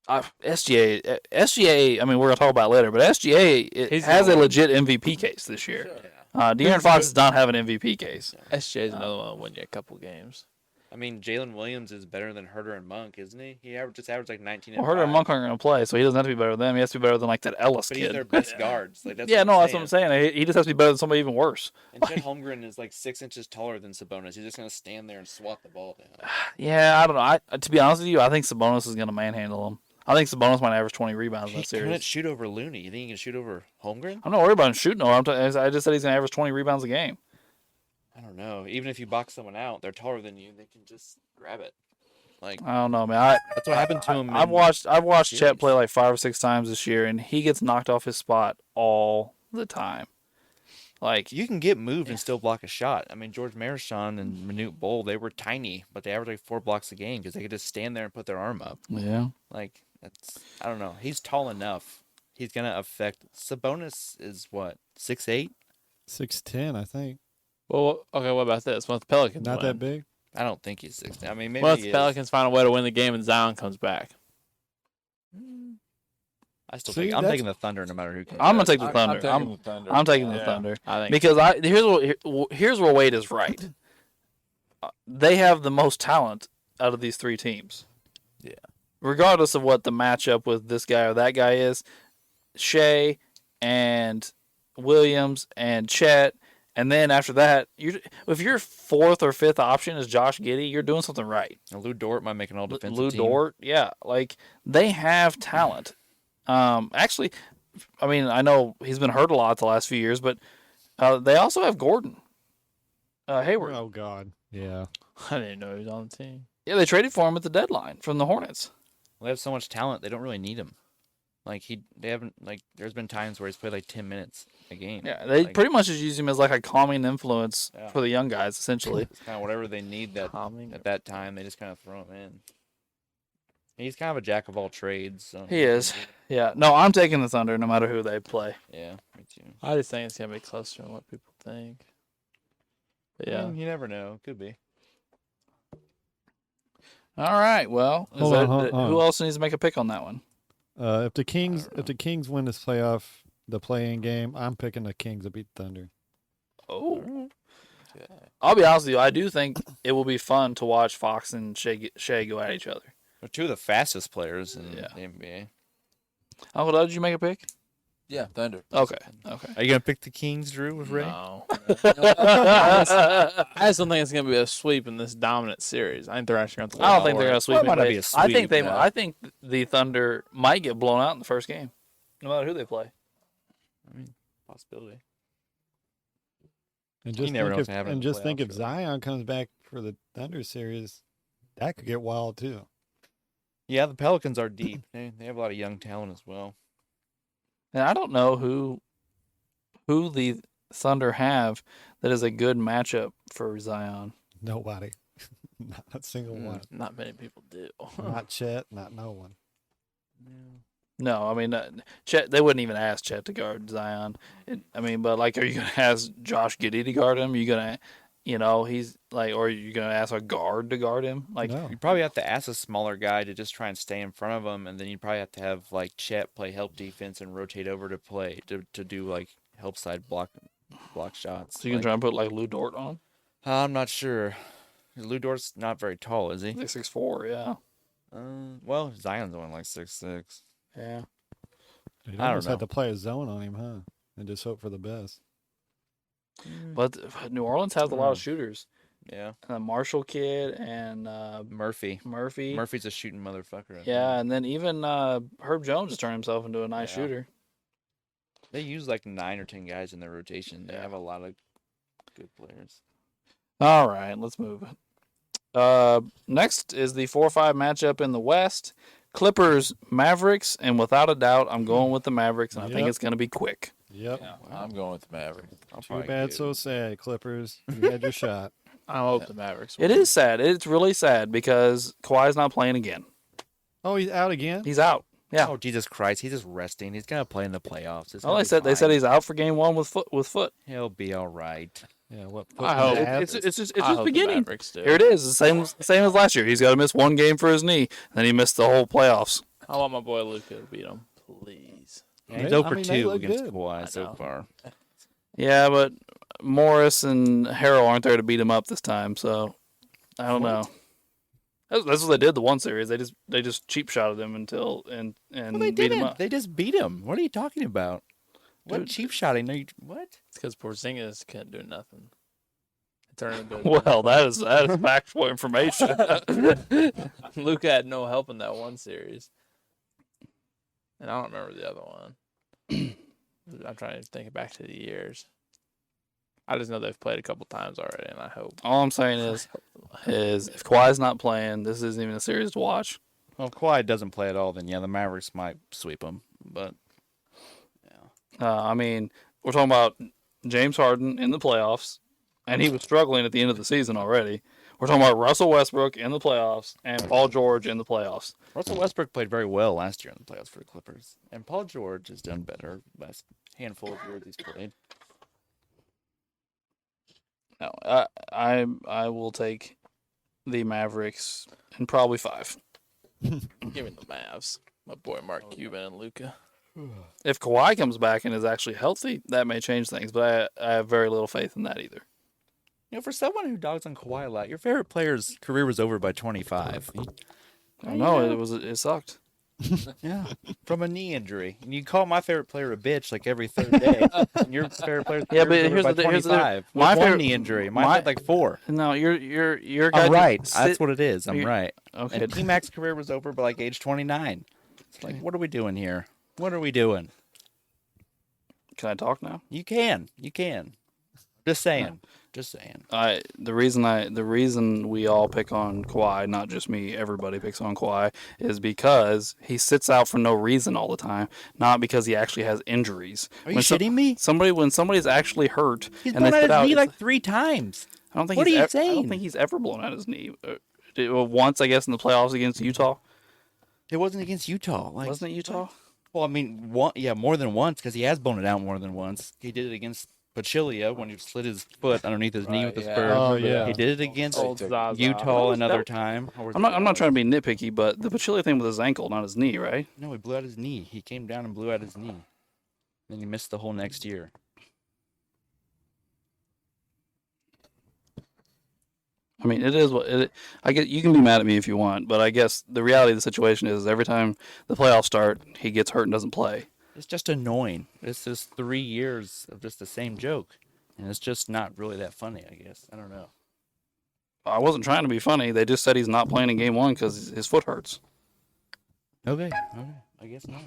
SGA. I mean, we're gonna talk about it later, but SGA He's has the a one. legit MVP case this year. Yeah. De'Aaron Fox does not have an MVP case. SJ is another one that win you a couple games. I mean, Jalen Williams is better than Herter and Monk, isn't he? He just averaged like 19 Well, and Herter and 5. Monk aren't gonna play, so he doesn't have to be better than them. He has to be better than like that Ellis But kid. he's their best guards. Like, that's yeah, no, that's saying. what I'm saying. He just has to be better than somebody even worse. And Chet Holmgren is like 6 inches taller than Sabonis. He's just going to stand there and swat the ball down. Yeah, I don't know. To be honest with you, I think Sabonis is gonna manhandle him. I think Sabonis might average 20 rebounds in He that series. couldn't shoot over Looney. You think he can shoot over Holmgren? I'm not worried about him shooting. I just said he's gonna average 20 rebounds a game. I don't know. Even if you box someone out, they're taller than you. They can just grab it. Like, I don't know, man. that's what happened to him. I've watched Chet series. play like 5 or 6 times this year, and he gets knocked off his spot all the time. Like, You can get moved and still block a shot. I mean, George Marishon and Manute Bol, they were tiny, but they averaged like 4 blocks a game because they could just stand there and put their arm up. yeah, Like, I don't know. He's tall enough. He's going to affect. Sabonis is what, 6'8"? 6'10", I think. Well, okay, what about this? What if the Pelicans Not win? that big. I don't think he's 6'10". I mean, maybe What if he the is. Pelicans find a way to win the game and Zion comes back? I still See, think I'm that's- taking the Thunder no matter who comes. I'm gonna back. take the Thunder. taking the Thunder. I'm taking the Yeah. Thunder I think because here's where Wade is right. They have the most talent out of these 3 teams. Yeah. Regardless of what the matchup with this guy or that guy is, Shea and Williams and Chet, and then after that, if your 4th or 5th option is Josh Giddey, you're doing something right. And Lou Dort might make an all-defensive Lou team. Dort, yeah, like they have talent. Actually, I mean, I know he's been hurt a lot the last few years, but they also have Gordon Hayward. Oh God. Yeah. I didn't know he was on the team. Yeah, they traded for him at the deadline from the Hornets. Well, they have so much talent, they don't really need him. Like they haven't like. There's been times where he's played like 10 minutes a game. Yeah, they Like, pretty much just use him as like a calming influence Yeah. for the young guys, essentially. It's kind of whatever they need Calming. at that time. They just kind of throw him in. He's kind of a jack of all trades. So. He is. Yeah, no, I'm taking the Thunder no matter who they play. Yeah, me too. I just think it's gonna be closer than what people think. But yeah, You never know. Could be. All right, well, Hold on. who else needs to make a pick on that one? If the Kings win this the play-in game, I'm picking the Kings to beat Thunder. Oh. I'll be honest with you. I do think it will be fun to watch Fox and Shea go at each other. They're 2 of the fastest players in Yeah. the NBA. Uncle Doug, did you make a pick? Yeah, Thunder. Okay. Are you gonna pick the Kings, Drew, with Ray? no. I just don't think it's gonna be a sweep in this dominant series. I think they're actually gonna. I don't think they're going to sweep. Well, it might not anybody. be a I think sweep, I think the Thunder might get blown out in the first game, no matter who they play. Possibility. And You just never know think what's if, gonna happen in and the just think playoffs, if really. Zion comes back for the Thunder series, that could get wild too. Yeah, the Pelicans are deep. They have a lot of young talent as well. And I don't know who the Thunder have that is a good matchup for Zion. Nobody, not a single one. Not many people do. Not Chet, not no one. No, I mean, Chet. They wouldn't even ask Chet to guard Zion. But like, are you gonna ask Josh Giddey to guard him? Are you gonna, he's like, or are you gonna ask a guard to guard him? Like, No. You probably have to ask a smaller guy to just try and stay in front of him, and then you probably have to have like Chet play help defense and rotate over to play to do like help side block shots. so you can try and put like Lou Dort on. I'm not sure. Lou Dort's not very tall, is he? Like 6'4", yeah. Well, Zion's only like 6'6". Yeah. You I don't almost know. had to play a zone on him, huh? And just hope for the best. But New Orleans has a lot of shooters. Yeah. Marshall kid and Murphy. Murphy. Murphy's a shooting motherfucker. I Yeah, think. and then even Herb Jones has turned himself into a nice Yeah. shooter. They use like 9 or 10 guys in their rotation. They Yeah. have a lot of good players. All right, let's move. Next is the 4-5 matchup in the West. Clippers, Mavericks, and without a doubt, I'm going with the Mavericks, and I think Yep. it's going to be quick. Yep. Yeah, I'm going with the Mavericks. I'll Too probably bad, get- so sad, Clippers. You had your shot. I hope the Mavericks. It win. is sad. It's really sad because Kawhi's not playing again. Oh, he's out again? He's out. Yeah. Oh Jesus Christ! He's just resting. He's gonna play in the playoffs. It's Well, gonna they be said fine. he's out for game one with foot. He'll be all right. Yeah, what? I hope. It's I just hope the beginning. Mavericks do. Here it is, the same as last year. He's got to miss one game for his knee, then he missed the whole playoffs. I want my boy Luka to beat him, please. Yeah, he's They- 0 I for mean, they 2 look against good. Kawhi I so know. far. Yeah, but Morris and Harrell aren't there to beat him up this time, so I don't know. That's what they did the one series. They just cheap shotted him until and Well, they beat him didn't. up. They just beat him. What are you talking about? What Dude. cheap shotting? No, what? It's because Porzingis couldn't do nothing. It turned into Well, that is factual information. Luka had no help in that one series, and I don't remember the other one. I'm trying to think back to the years. I just know they've played a couple times already, and I hope. All I'm saying is if Kawhi's not playing, this isn't even a series to watch. Well, if Kawhi doesn't play at all, then yeah, the Mavericks might sweep him. But I mean, we're talking about James Harden in the playoffs, and he was struggling at the end of the season already. We're talking about Russell Westbrook in the playoffs and Paul George in the playoffs. Russell Westbrook played very well last year in the playoffs for the Clippers, and Paul George has done better last handful of years he's played. No, I will take the Mavericks in probably 5. Give me the Mavs. My boy Mark Cuban and Luka. If Kawhi comes back and is actually healthy, that may change things, but I have very little faith in that either. You know, for someone who dogs on Kawhi a lot, your favorite player's career was over by 25. I know it sucked. Yeah, from a knee injury. And you call my favorite player a bitch like every third day. And your favorite player's Yeah, career but was over by here's the 25. my My favorite- knee injury. Mine my- had like 4. No, you're guy I'm right. sit- That's what it is. I'm you- right. Okay. And T-Mac's career was over by like age 29. It's like, what are we doing here? What are we doing? Can I talk now? You can. You can. Just saying. Just saying. The reason we all pick on Kawhi, not just me, everybody picks on Kawhi, is because he sits out for no reason all the time, not because he actually has injuries. Are you shitting me? When somebody's actually hurt He's and they blown out sit his out, knee it's- like 3 times. I don't think what he's are you I don't saying? think he's ever blown out his knee. Once, I guess, in the playoffs against Utah. It wasn't against Utah. Like, Wasn't it Utah? well, I mean, more than once because he has blown it out more than once. He did it against Pachilia when he slid his foot underneath his knee Right, with the yeah. Spurs. Oh, yeah. He did it against Old Zaza. Utah another time. I'm not trying to be nitpicky, but the Pachulia thing with his ankle, not his knee, right? No, he blew out his knee. He came down and blew out his knee. Then he missed the whole next year. I mean, it is what it. I get. You can be mad at me if you want, but I guess the reality of the situation is every time the playoffs start, he gets hurt and doesn't play. It's just annoying. It's just 3 years of just the same joke. And it's just not really that funny, I guess. I don't know. I wasn't trying to be funny. They just said he's not playing in game one because his foot hurts. Okay. I guess not.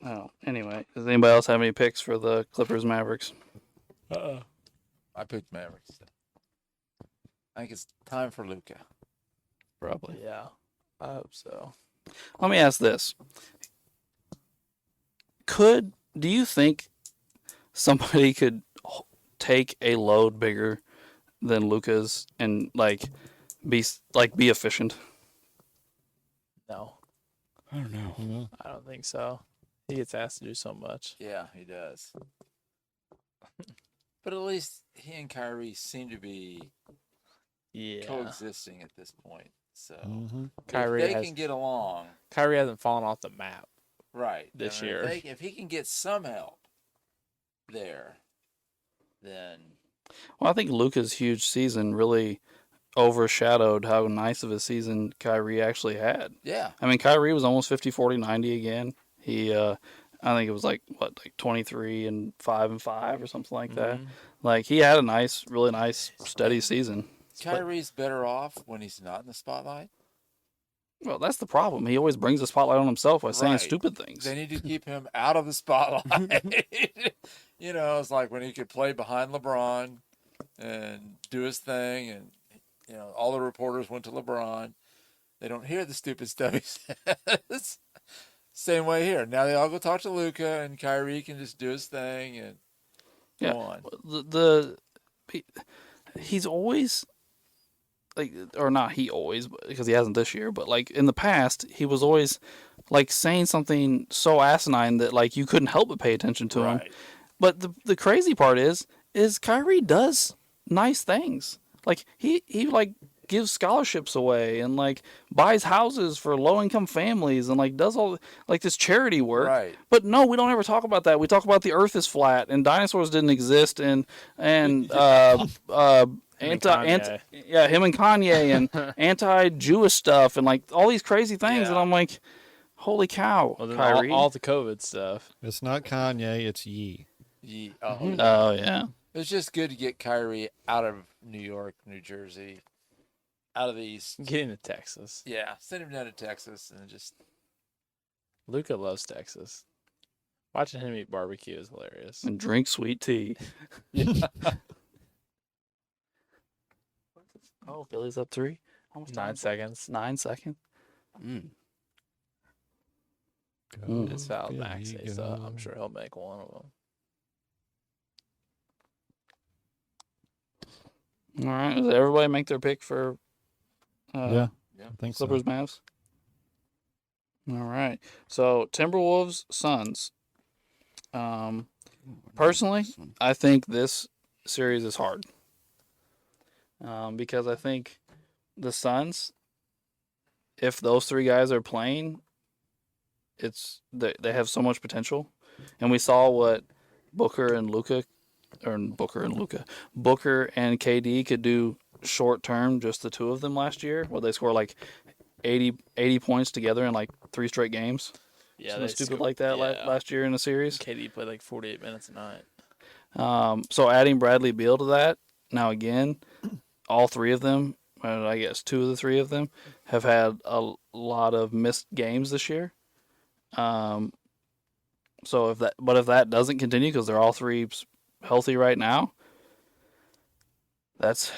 Oh, anyway, does anybody else have any picks for the Clippers Mavericks? I picked Mavericks. I think it's time for Luka. Probably. Yeah, I hope so. Let me ask this: do you think somebody could take a load bigger than Luka's and be efficient? No, I don't know. Yeah. I don't think so. He gets asked to do so much. Yeah, he does. But at least he and Kyrie seem to be Yeah, coexisting at this point. So Mhm. Kyrie if they has- can get along, Kyrie hasn't fallen off the map. right, This then year. if he can get some help there, then Well, I think Luka's huge season really overshadowed how nice of a season Kyrie actually had. Yeah. I mean, Kyrie was almost 50, 40, 90 again. He, I think it was like 23 and 5 or something like that. Like he had a nice, really nice, steady season. Kyrie's better off when he's not in the spotlight. Well, that's the problem. He always brings the spotlight on himself by saying Right. stupid things. They need to keep him out of the spotlight. You know, it's like when he could play behind LeBron and do his thing, and you know, all the reporters went to LeBron. They don't hear the stupid stuff he says. Same way here. Now they all go talk to Luka, and Kyrie can just do his thing and go on. He's always like, or not he always, because he hasn't this year, but like in the past, he was always like saying something so asinine that like you couldn't help but pay attention to him. But the crazy part is Kyrie does nice things. Like he like gives scholarships away and like buys houses for low income families and like does all like this charity work. Right. But no, we don't ever talk about that. We talk about the earth is flat and dinosaurs didn't exist and him and Kanye and anti-Jewish stuff and like all these crazy things. Yeah. And I'm like, holy cow, Well, then Kyrie. all the COVID stuff. It's not Kanye, it's Yee. Oh yeah. It's just good to get Kyrie out of New York, New Jersey, out of the East. Getting to Texas. Yeah, send him down to Texas and just. Luca loves Texas. Watching him eat barbecue is hilarious. And drink sweet tea. Oh, Billy's up 3. Almost 9 seconds. 9 seconds. It's foul Billy, Maxey, so go. I'm sure he'll make one of them. All right. Does everybody make their pick for Yeah, Yeah. I think Clippers, so. Mavs? All right. So Timberwolves, Suns. Personally, I think this series is hard. Because I think the Suns, if those 3 guys are playing, they have so much potential, and we saw what Booker and KD could do short term, just the 2 of them last year, where they score like 80 points together in like 3 straight games. Yeah, Something stupid like that last year in a series. KD played like 48 minutes a night. So adding Bradley Beal to that, now again, all 3 of them, I guess 2 of the 3 of them, have had a lot of missed games this year. So if that doesn't continue, because they're all 3 healthy right now, that's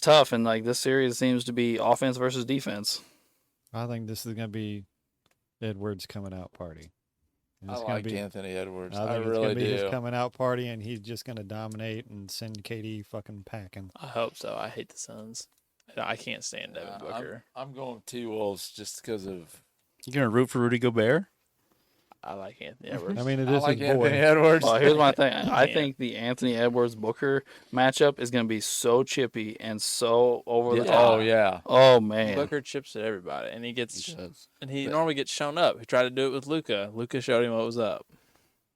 tough. And like this series seems to be offense versus defense. I think this is going to be Edwards' coming out party. And I it's gonna like be, Anthony Edwards. I I think it's really going to be do. his coming out party, and he's just going to dominate and send KD fucking packing. I hope so. I hate the Suns. I can't stand Devin Booker. I'm going T-Wolves just because of. You gonna root for Rudy Gobert? I like Anthony Edwards. I mean, it I is like his Anthony boy. Edwards. Well, here's my thing. I Yeah. think the Anthony Edwards Booker matchup is going to be so chippy and so over the Yeah. top. Oh yeah. Oh man. Booker chips at everybody, and he does. normally gets shown up. He tried to do it with Luca. Luca showed him what was up.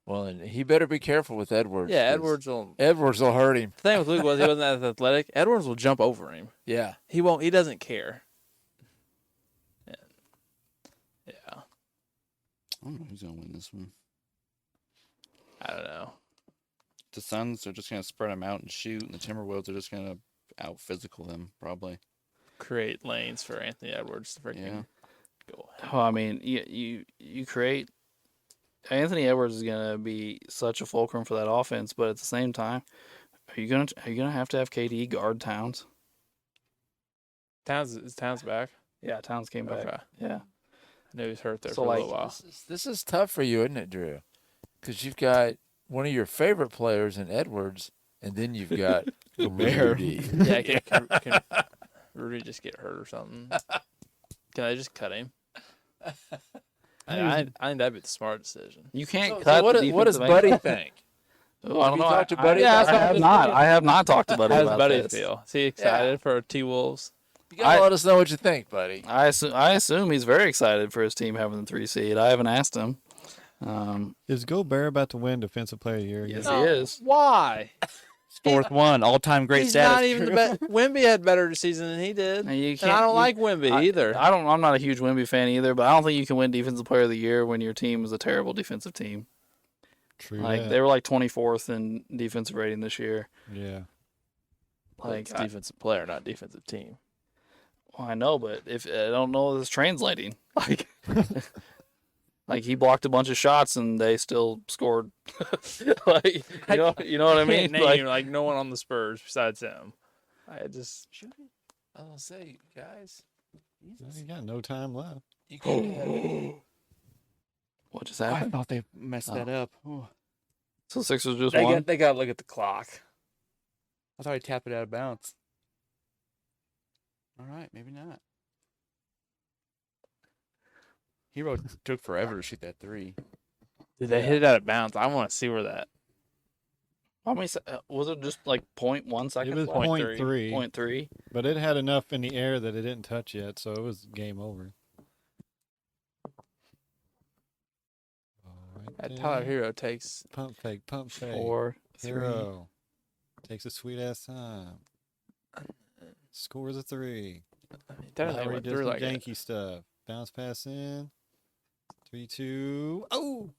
Well, and he better be careful with Edwards. Yeah, 'cause Edwards will. Edwards will hurt him. The thing with Luca was he wasn't as athletic. Edwards will jump over him. Yeah. He won't. He doesn't care. Yeah. I don't know who's gonna win this one. I don't know. The Suns are just gonna spread them out and shoot, and the Timberwolves are just gonna out physical them probably. Create lanes for Anthony Edwards to freaking go. Well, I mean, you create. Anthony Edwards is going to be such a fulcrum for that offense, but at the same time, are you gonna have to have KD guard Towns? Is Towns back? Yeah, Towns came back. Okay. Yeah. I knew he was hurt there So, for a like, little while. This is tough for you, isn't it, Drew? Because you've got one of your favorite players in Edwards, and then you've got Gobert. Yeah, can Rudy just get hurt or something? Can I just cut him? I think that'd be the smart decision. You can't So cut. what, the what does defensive Buddy end. think? Oh, I don't you know. talked to Buddy Yeah, about I have this? not. I have not talked to Buddy How does about Buddy this. feel? Is he excited for T-Wolves? You gotta let us know what you think, buddy. I assume he's very excited for his team having the 3 seed. I haven't asked him. Is Gobert about to win Defensive Player of the Year again? Yes, he is. Why? Fourth one, all-time great He's status. not even the best. Wemby had better season than he did. And you And can't- I don't you- like Wemby either. I'm not a huge Wemby fan either, but I don't think you can win Defensive Player of the Year when your team is a terrible defensive team. True. Like that. they were like 24th in defensive rating this year. Yeah. Like it's defensive player, not defensive team. Well, I know, but if I don't know if it's translating, like, like he blocked a bunch of shots and they still scored. Like, you know what I mean? Like no one on the Spurs besides him. I just I was gonna say, guys, You got no time left. you can What just I happened? thought they messed that up. Ooh. So Sixers just won. they got to look at the clock. I thought he tapped it out of bounds. All right, maybe not. Hero took forever to shoot that three. Did they hit it out of bounds? I want to see where that. How many was it? Just like 0.1 seconds? It was left? 0.3, 0.3. but it had enough in the air that it didn't touch yet, so it was game over. All right That Tyler there. Hero takes. Pump fake, pump fake. 4, 3. Hero takes a sweet ass time. Scores a three. Technically Lowry went does through some like it. janky stuff. Bounce pass in. 3-2. Oh,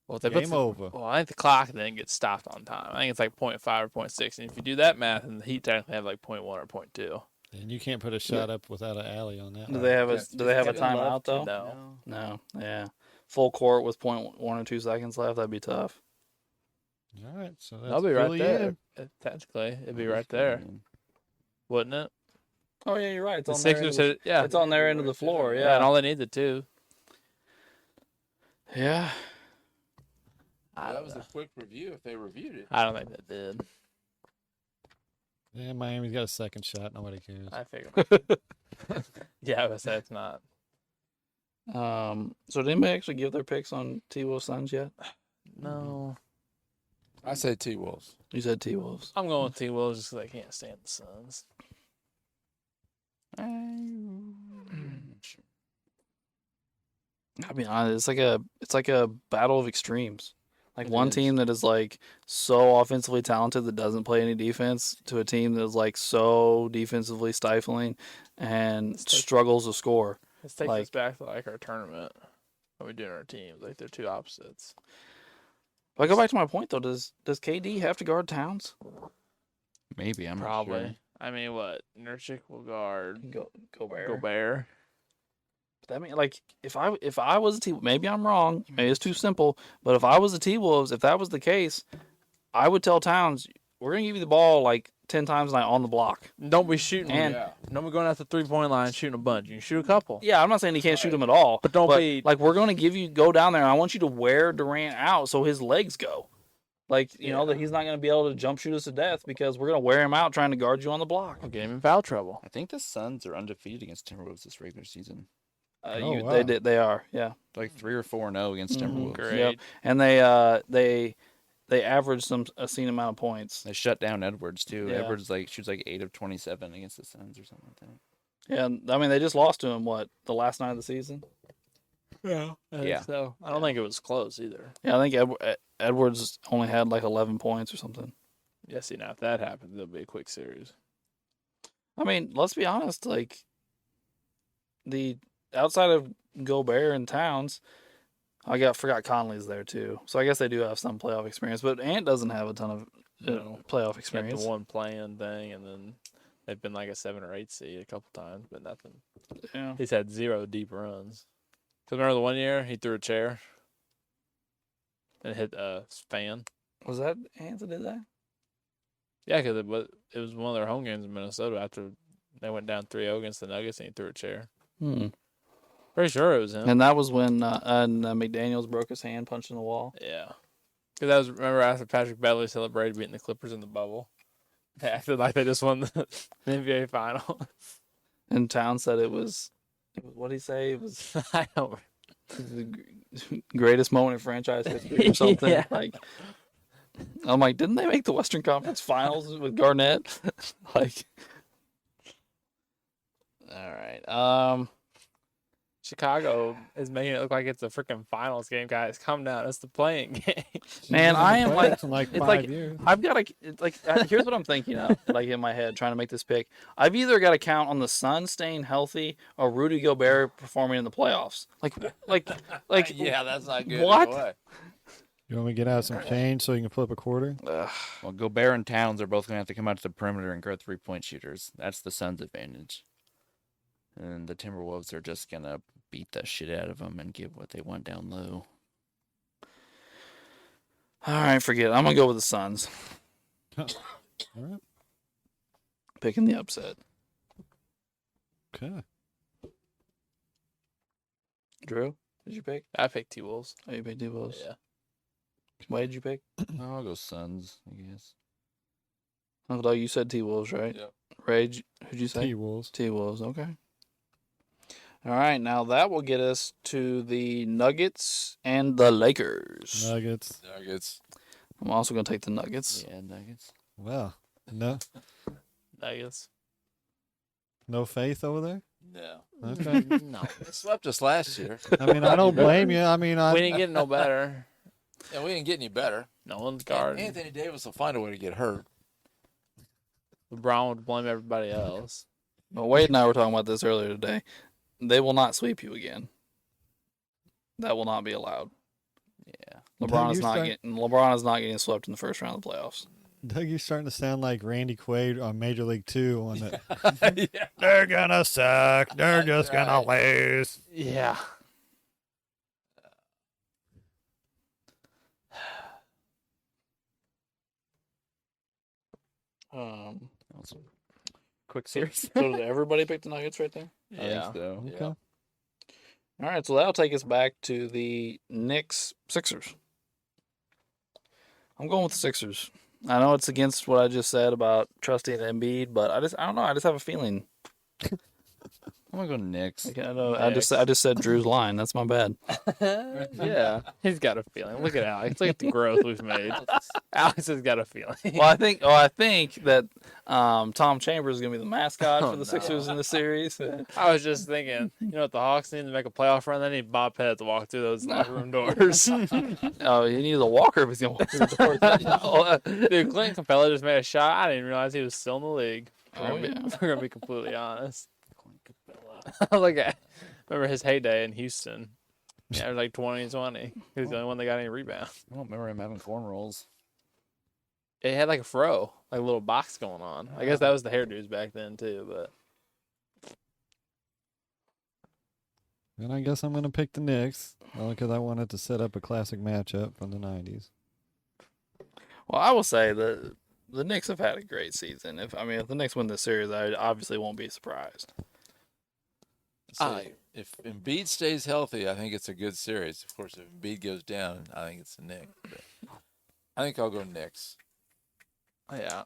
Well, if they put game the- over. Well, I think the clock then gets stopped on time. I think it's like 0.5 or 0.6. And if you do that math, then the Heat technically have like 0.1 or 0.2. And you can't put a shot up without an alley on that. Do one. they have a Yes. Do they have a Kevin Love timeout though? No. No. Yeah. Full court with 0.1 or 2 seconds left. That'd be tough. All right, so that's That'll be right Philly there. in. Technically, it'd be right there, wouldn't it? Oh yeah, you're right. It's The on their end Sixers of hit it. Yeah. It's on their end of the floor. Yeah, Yeah. and all they needed too. Yeah. that was a quick review if they reviewed it. I don't think that did. Yeah, Miami's got a second shot. Nobody cares. I figured. Yeah, but that's not. So did anybody actually give their picks on T Wolves Suns yet? No. I say T Wolves. You said T Wolves. I'm going with T. Wolves just because I can't stand the Suns. I'll be honest. It's like a battle of extremes. Like It one is. team that is like so offensively talented that doesn't play any defense to a team that is like so defensively stifling and It's like- struggles to score. Let's take Like- this back to like our tournament. What we do in our teams. Like they're two opposites. If I go back to my point though, does KD have to guard Towns? Maybe, I'm Probably. not sure. I mean, what? Nurkic will guard Gobert. Gobert. That mean like if I was a T, maybe I'm wrong, maybe it's too simple, but if I was a T Wolves, if that was the case, I would tell Towns, we're gonna give you the ball like 10 times a night on the block. Don't be shooting. And- Yeah. Don't be going out the 3-point line shooting a bunch. You can shoot a couple. Yeah, I'm not saying he can't shoot them at all, But don't be- like we're gonna go down there and I want you to wear Durant out so his legs go. Like, you know, that he's not gonna be able to jump shoot us to death because we're gonna wear him out trying to guard you on the block. I'll get him in foul trouble. I think the Suns are undefeated against Timberwolves this regular season. Oh, wow. They are, yeah. Like 3 or 4-0 against Mhm. Timberwolves. Great. Yep. And they averaged some obscene amount of points. They shut down Edwards too. Yeah. Edwards shoots like 8 of 27 against the Suns or something like that. Yeah, I mean they just lost to him the last night of the season. Yeah. Yeah. So I don't think it was close either. Yeah, I think Edwards only had like 11 points or something. Yeah. See, now if that happens, it'll be a quick series. I mean, let's be honest, like the outside of Gobert and Towns, forgot Conley's there too. So I guess they do have some playoff experience, but Ant doesn't have a ton of No. playoff Got experience. the one playing thing, and then they've been like a 7 or 8 seed a couple times, but nothing. Yeah. He's had 0 deep runs. Cause remember the one year he threw a chair and hit a fan. Was that Ant that did that? Yeah, because it was one of their home games in Minnesota after they went down 3-0 against the Nuggets and he threw a chair. Pretty sure it was him. And that was when McDaniels broke his hand punching the wall. Yeah. Because that was, remember, after Patrick Beverley celebrated beating the Clippers in the bubble? They acted like they just won the NBA final. And Towns said it was what did he say? It was I don't. the greatest moment in franchise history or something. Yeah. Like, I'm like, didn't they make the Western Conference Finals with Garnett? Like, all right. Chicago is making it look like it's a freaking finals game, guys. Calm down. It's the playing game. Man, I am like, in like it's 5 like years. I've got to like. Here's what I'm thinking of, like in my head, trying to make this pick. I've either got to count on the Suns staying healthy or Rudy Gobert performing in the playoffs. Like, Yeah, that's not good. What? Boy. You want me to get out some change so you can flip a quarter? Well, Gobert and Towns are both going to have to come out to the perimeter and guard 3-point shooters. That's the Suns' advantage. And the Timberwolves are just going to beat the shit out of them and give what they want down low. All right, forget it. I'm gonna go with the Suns, All right. picking the upset. Okay. Drew, did you pick? I picked T-Wolves. Oh, you picked T-Wolves. Yeah. Why did you pick? I'll go Suns, I guess. Uncle Doug, you said T-Wolves, right? Yep. Ray, who'd you say? T-Wolves. T-Wolves, okay. All right, now that will get us to the Nuggets and the Lakers. Nuggets. Nuggets. I'm also going to take the Nuggets. Yeah, Nuggets. Well, no, Nuggets. no faith over there. No. Okay. No. They swept us last year. I mean, I don't blame you. I mean, We didn't get no better. And we didn't get any better. No one's guarding. Anthony Davis will find a way to get hurt. LeBron would blame everybody else. Well, Wade and I were talking about this earlier today. They will not sweep you again. That will not be allowed. Yeah. LeBron is you're not start- LeBron is not getting swept in the first round of the playoffs. Doug, you're starting to sound like Randy Quaid on Major League 2 on the Yeah. They're gonna suck. They're That's just gonna right. lose. Yeah. That was a quick So, series. so did everybody pick the Nuggets right there? I think so. Okay. All right, so that'll take us back to the Knicks Sixers. I'm going with the Sixers. I know it's against what I just said about trusting Embiid, but I don't know. I just have a feeling. I'm going to go Knicks. Like, I know. I just said Drew's line. That's my bad. Yeah. He's got a feeling. Look at Alex. Look at the growth we've made. Alex has got a feeling. Well, I think that Tom Chambers is gonna be the mascot Oh, for the no. Sixers in the series. I was just thinking, you know what the Hawks need to make a playoff run? They need Bob Pettit to walk through those locker room doors. Oh, he needs a walker if he's gonna walk through the door. Dude, Clint Capella just made a shot. I didn't realize he was still in the league. Oh, yeah. We're gonna be completely honest. Look at, remember his heyday in Houston? Yeah, it was like 2020. He was the only one that got any rebounds. I don't remember him having cornrows. He had like a fro, like a little box going on. I guess that was the hairdos back then too. But And I guess I'm going to pick the Knicks, only because I wanted to set up a classic matchup from the 90s. Well, I will say that the Knicks have had a great season. If the Knicks win this series, I obviously won't be surprised. So if Embiid stays healthy, I think it's a good series. Of course, if Embiid goes down, I think it's the Knicks. But I think I'll go Knicks. yeah,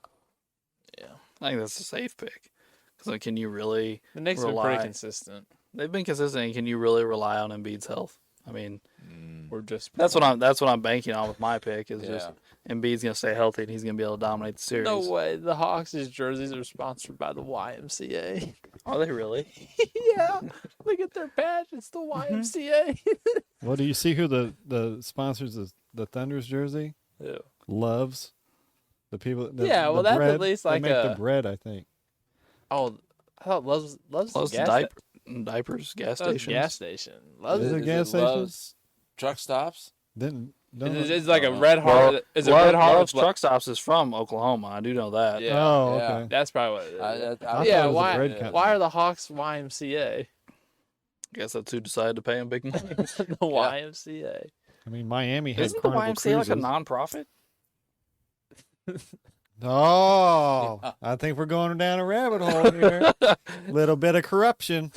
I think that's a safe pick. Because can you really? the Knicks are Rely. pretty consistent. They've been consistent. And can you really rely on Embiid's health? I mean, We're just that's what I'm banking on with my pick. Is Yeah. just Embiid's gonna stay healthy and he's gonna be able to dominate the series. no way. The Hawks' jerseys are sponsored by the YMCA. Are they really? Yeah, look at their badge. It's the YMCA. Well, do you see who the sponsors the Thunder's jersey? Ew. Loves. The people. Yeah, the well, that's at bread, least they like make the a- bread, I think. Oh, I thought Love's Close gas to diapers, gas Love's stations. gas station. Love's Is it Is gas it station? Love's truck stops? Then it's like a Well, red heart. Is it red heart? Love's Truck Stops is from Oklahoma. I do know that. Yeah. Oh, yeah. okay. That's probably what it is. I thought yeah, it was a why? bread company. Why are the Hawks YMCA? Guess that's who decided to pay him big money. The YMCA. I mean, Miami has Isn't the Carnival YMCA like a Cruises. non-profit? Oh, I think we're going down a rabbit hole here. Little bit of corruption.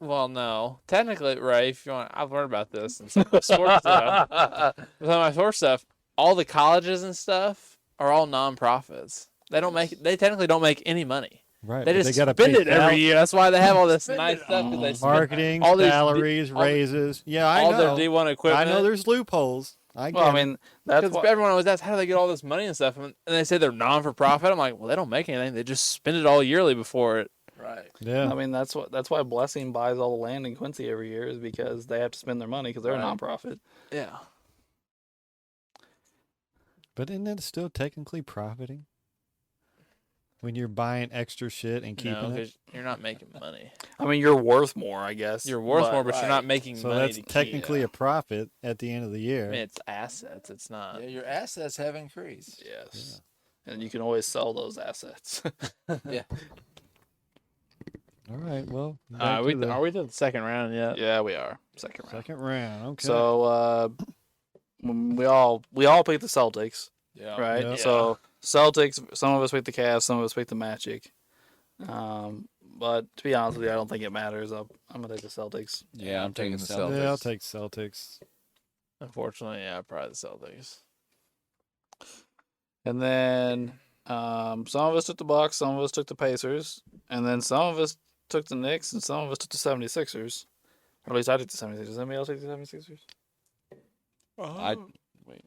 Well, no. Technically, Ray, if you want, I've learned about this and some sports stuff. With all my sports stuff, all the colleges and stuff are all nonprofits. They technically don't make any money. Right. They but just gotta spend pay it every year. That's why they have all this nice stuff. 'Cause they spend marketing, all these- salaries, all the- raises. Yeah, I all know. their D1 I equipment. know there's loopholes. I get Well, I it. mean, that's Because what, everyone always asks, how do they get all this money and stuff? And they say they're non for profit. I'm like, well, they don't make anything. They just spend it all yearly before it. Right. Yeah. I mean, that's why Blessing buys all the land in Quincy every year is because they have to spend their money because they're a Right. nonprofit. Yeah. But isn't it still technically profiting? When you're buying extra shit and No, keeping it? because you're not making money. I mean, you're worth more, I guess. You're worth more, but you're right. not making So money that's to keep. technically a profit at the end of the year. I mean, it's assets. It's not. Yeah, your assets have increased. Yes. And you can always sell those assets. Yeah. All right, well, back we to the are we to the second round yet? yeah, we are. Second round. second round. Okay. So we all picked the Celtics, Yeah. right? Yeah. So Celtics. Some of us picked the Cavs. Some of us picked the Magic. But to be honest with you, I don't think it matters. I'm gonna take the Celtics. Yeah, I'm taking the Celtics. Celtics. yeah, I'll take Celtics. Unfortunately, yeah, probably the Celtics. And then some of us took the Bucks. Some of us took the Pacers. And then some of us took the Knicks, and some of us took the 76ers. Or at least I took the 76ers. Does anybody else take the 76ers? I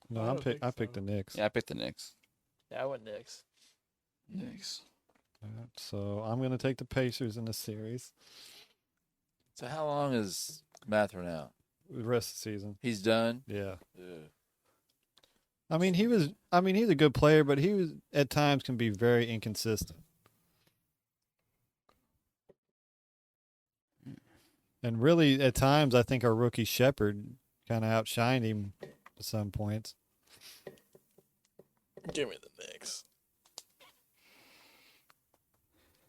No, I picked the Knicks. Yeah, I picked the Knicks. Yeah, I went Knicks. Knicks. So I'm going to take the Pacers in the series. So how long is Matherin out? The rest of the season. He's done. Yeah. Ugh. He's a good player, but he was at times can be very inconsistent. And really, at times, I think our rookie Shepard kind of outshined him at some points. Give me the Knicks.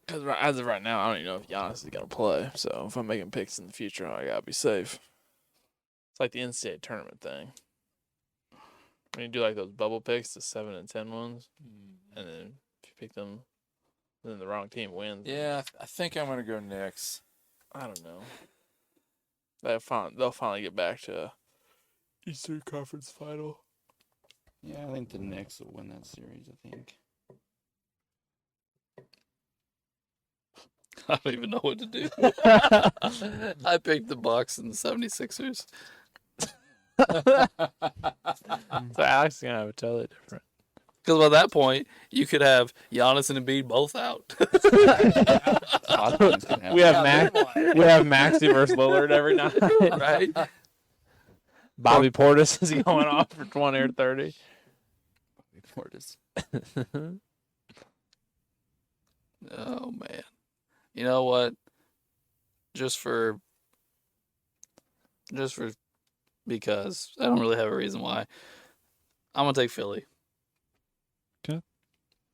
Because as of right now, I don't even know if Giannis is going to play. So if I'm making picks in the future, I got to be safe. It's like the NCAA tournament thing. When you do like those bubble picks, the 7 and 10 ones, and then if you pick them, then the wrong team wins. Yeah, I think I'm gonna go Knicks. I don't know. They'll finally get back to Eastern Conference final. Yeah, I think the Knicks will win that series. I think. I don't even know what to do. I picked the Bucks and the 76ers. So Alex is going to have a totally different. Because by that point, you could have Giannis and Embiid both out. We have Maxey versus Lillard every night. Right? Bobby Portis is going off for 20 or 30. Portis. Oh, man. You know what? Just for because I don't really have a reason why. I'm going to take Philly.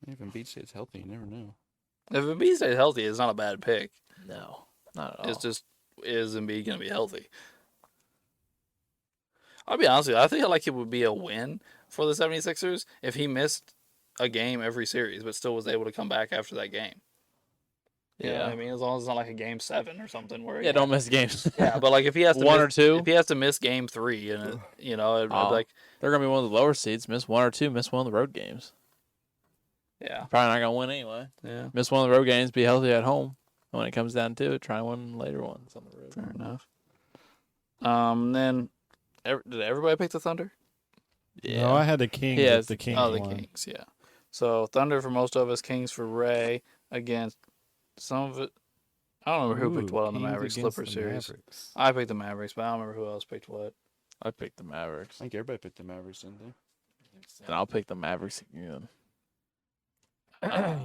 Even Beach stays healthy, you never know. If Embiid stays healthy, it's not a bad pick. No, not at all. It's just, is Embiid going to be healthy? I'll be honest with you. I think it would be a win for the 76ers if he missed a game every series, but still was able to come back after that game. You know what I mean? As long as it's not like a game 7 or something where don't miss games. Yeah, but like if he has to One miss, or two? if he has to miss game 3, and it'd be like, They're going to be one of the lower seeds. Miss one or two, miss one of the road games. yeah, Probably not going to win anyway. yeah, Miss one of the road games, be healthy at home. And when it comes down to it, try one later ones on the road. fair enough. Then did everybody pick the Thunder? No, I had the Kings. He If has the Kings Oh, the won. Kings, yeah. So Thunder for most of us, Kings for Ray. Against some of it, I don't remember who picked Ooh, what on the Kings Mavericks against Clippers the series. Mavericks. I picked the Mavericks, but I don't remember who else picked what. I picked the Mavericks. I think everybody picked the Mavericks, didn't they? And I'll pick the Mavericks again.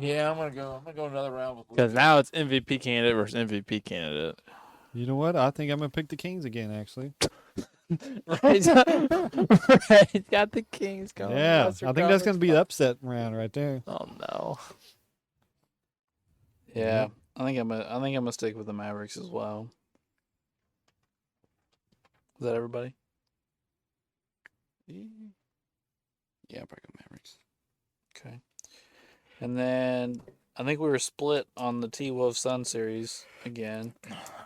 Yeah, I'm gonna go another round with Because now it's MVP candidate versus MVP candidate. You know what? I think I'm going to pick the Kings again, actually. Right. He's got the Kings going. Yeah, I think that's going to be the upset round right there. Oh, no. Yeah, I think I'm gonna stick with the Mavericks as well. Is that everybody? Yeah, probably go Mavericks. Okay. And then I think we were split on the T-Wolf Sun series again,